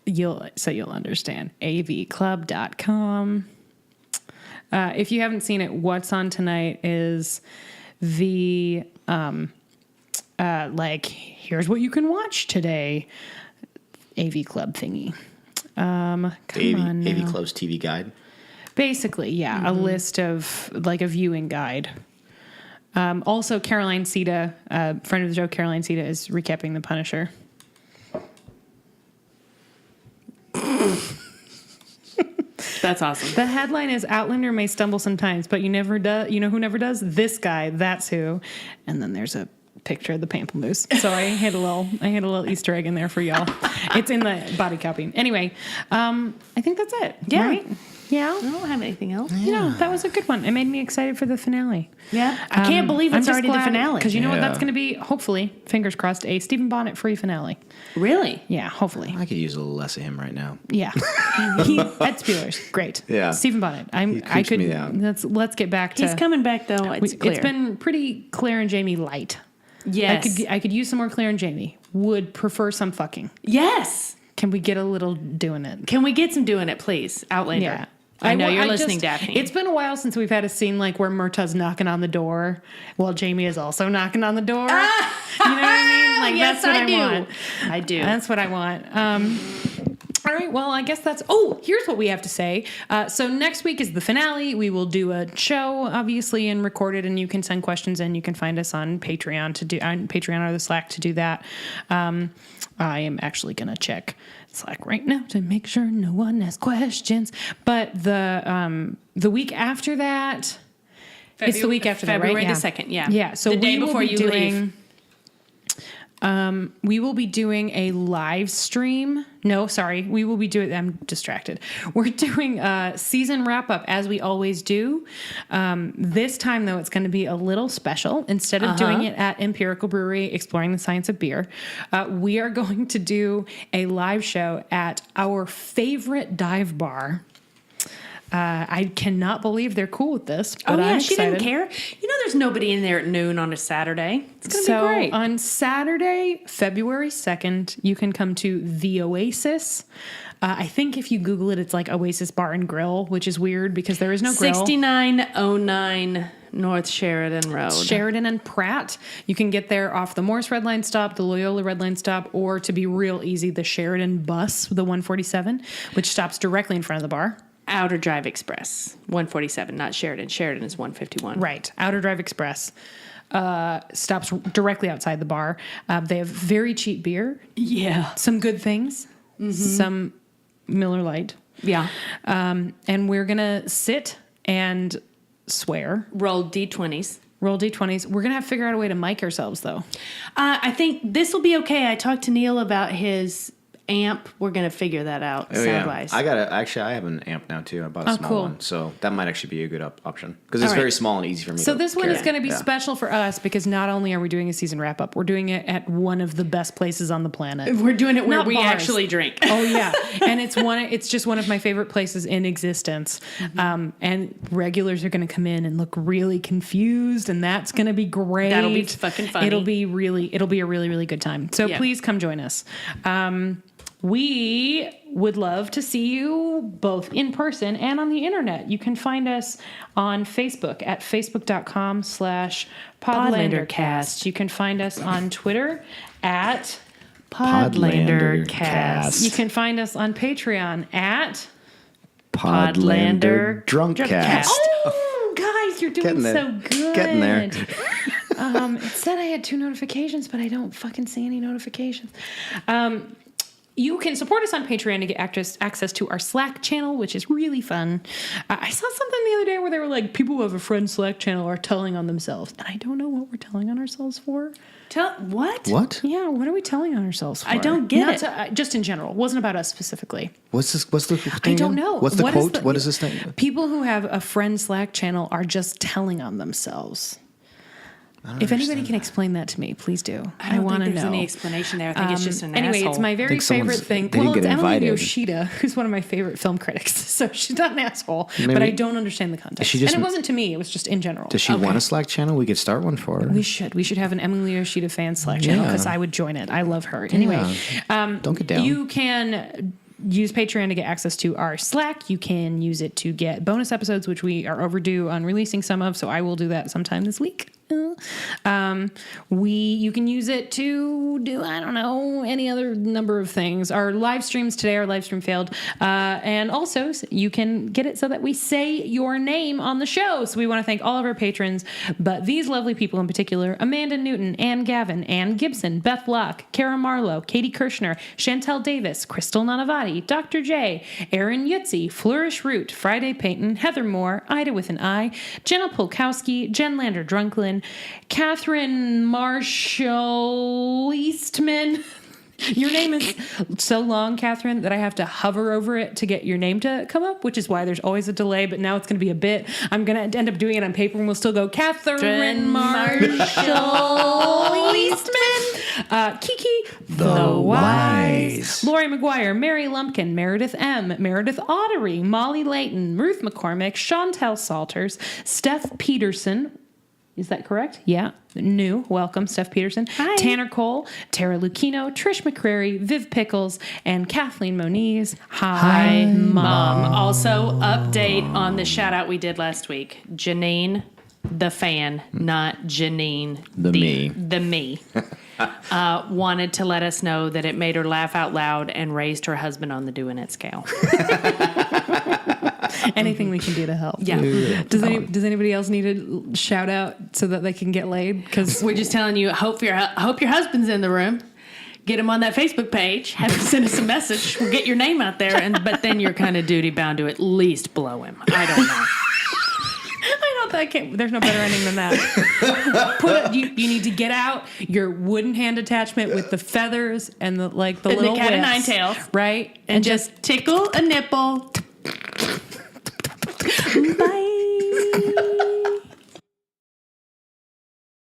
you'll understand. avclub.com. If you haven't seen it, What's On Tonight is the here's what you can watch today AV Club thingy. Come on now. AV Club's TV guide. Basically, yeah, a list of like a viewing guide. Also, Caroline Sita, friend of the show, Caroline Sita is recapping The Punisher. That's awesome. The headline is Outlander may stumble sometimes, but you never do. You know who never does? This guy. That's who. And then there's a picture of the pamplemousse. So I had a little Easter egg in there for y'all. It's in the body copy. Anyway, I think that's it. Yeah. Right? Yeah. I don't have anything else. You know, that was a good one. It made me excited for the finale. Yeah. I can't believe it's already the finale. Because you know what Yeah. that's going to be? Hopefully, fingers crossed, a Stephen Bonnet free finale. Really? Yeah, hopefully. I could use a little less of him right now. Yeah. Ed Spielers. Great. Yeah. Stephen Bonnet. He creeps me out. Let's get back to. He's coming back though. It's clear. It's been pretty Claire and Jamie light. yes. I could use some more Claire and Jamie. Would prefer some fucking. Yes. Can we get a little doing it? Can we get some doing it, please? Outlander. Yeah. I know you're I listening, Daphne. It's been a while since we've had a scene like where Murtaugh's knocking on the door while Jamie is also knocking on the door. You know what I mean? Like yes, that's what I do. want. I do. That's what I want. All right. Well, I guess that's. Oh, here's what we have to say. So next week is the finale. We will do a show, obviously, and record it, and you can send questions in. You can find us on Patreon or the Slack to do that. I am actually gonna check Slack right now to make sure no one has questions. But the week after that, it's the week after February that, right? the 2nd. Yeah. Yeah. So the day we will before be you doing. leave. We will be doing a live stream. No, sorry. We will be doing, I'm distracted. We're doing a season wrap up as we always do. This time though, it's going to be a little special. Instead of doing it at Empirical Brewery, exploring the science of beer, we are going to do a live show at our favorite dive bar. I cannot believe they're cool with this. But Oh yeah, I'm she excited. didn't care. You know, there's nobody in there at noon on a Saturday. It's gonna So be great. on Saturday, February 2nd, you can come to the Oasis. I think if you Google it, it's like Oasis Bar and Grill, which is weird because there is no grill. 6909 North Sheridan Road. Sheridan and Pratt. You can get there off the Morse Red Line stop, the Loyola Red Line stop, or to be real easy, the Sheridan bus, the 147, which stops directly in front of the bar. Outer Drive Express, 147, not Sheridan. Sheridan is 151. Right. Outer Drive Express stops directly outside the bar. They have very cheap beer, Yeah. some good things, some Miller Lite. Yeah. And we're going to sit and swear, Roll D20s. roll D20s. We're going to have to figure out a way to mic ourselves, though. I think this will be okay. I talked to Neil about his amp. We're gonna figure that out sound wise. I have an amp now too. I bought a small cool. one, so that might actually be a good option because it's All right. very small and easy for me. So to this one carry. is going to be Yeah. special for us because not only are we doing a season wrap up, we're doing it at one of the best places on the planet. We're doing it where Not we bars. actually drink. Oh yeah, and it's just one of my favorite places in existence. And regulars are going to come in and look really confused, and that's going to be great. That'll be fucking funny. It'll be a really really good time. So Yeah. please come join us. We would love to see you both in person and on the internet. You can find us on Facebook at facebook.com/PodlanderCast. You can find us on Twitter at Podlandercast. You can find us on Patreon at Podlander Drunkcast. Oh, guys, you're doing Getting there. so good. Getting there. It said I had 2 notifications, but I don't fucking see any notifications. You can support us on Patreon to get access to our Slack channel, which is really fun. I saw something the other day where they were like, people who have a friend Slack channel are telling on themselves. And I don't know what we're telling on ourselves for. What? What? Yeah, what are we telling on ourselves for? I don't get it. Just in general. It wasn't about us specifically. What's the thing? I don't again? know. What's the quote? What is this thing? People who have a friend Slack channel are just telling on themselves. If anybody can explain that to me, please do. I want to know. There's any explanation there. I think it's just an Anyway, asshole. it's my very think someone's- favorite thing. they didn't Well, it's get Emily invited. Yoshida, who's one of my favorite film critics. So she's not an asshole, but Maybe- I don't understand the context. she just- And it wasn't to me; it was just in general. Does she want a Slack channel? We could start one for her. We should have an Emily Yoshida fan Slack channel Yeah. because I would join it. I love her. Anyway, Don't get down. You can use Patreon to get access to our Slack. You can use it to get bonus episodes, which we are overdue on releasing some of. So I will do that sometime this week. You can use it to do, I don't know, any other number of things. Our live streams today, our live stream failed. And also you can get it so that we say your name on the show. So we want to thank all of our patrons, but these lovely people in particular: Amanda Newton, Ann Gavin, Ann Gibson, Beth Locke, Kara Marlowe, Katie Kirshner, Chantel Davis, Crystal Nanavati, Dr. J, Aaron Yutzi, Flourish Root, Friday Payton, Heather Moore, Ida with an I, Jenna Polkowski, Jen Lander Drunklin, Catherine Marshall Eastman. Your name is so long, Catherine, that I have to hover over it to get your name to come up, which is why there's always a delay, but now it's going to be a bit. I'm going to end up doing it on paper, and we'll still go Catherine Marshall Eastman, Kiki the Wise, Lori McGuire, Mary Lumpkin, Meredith M., Meredith Ottery, Molly Layton, Ruth McCormick, Chantel Salters, Steph Peterson. Is that correct? Yeah. New. Welcome, Steph Peterson. Hi. Tanner Cole, Tara Lucchino, Trish McCrary, Viv Pickles, and Kathleen Moniz. Hi, Mom. Also, update on the shout out we did last week. Janine, the fan, not Janine, The me. The me, wanted to let us know that it made her laugh out loud and raised her husband on the doing it scale. Anything we can do to help. Yeah. Does anybody else need a shout out so that they can get laid? Because We're just telling you, hope your husband's in the room. Get him on that Facebook page. Have him send us a message. We'll get your name out there. But then you're kind of duty bound to at least blow him. I don't know. there's no better ending than that. You need to get out your wooden hand attachment with the feathers and the little cat o' nine whips, tails. right? And just tickle a nipple.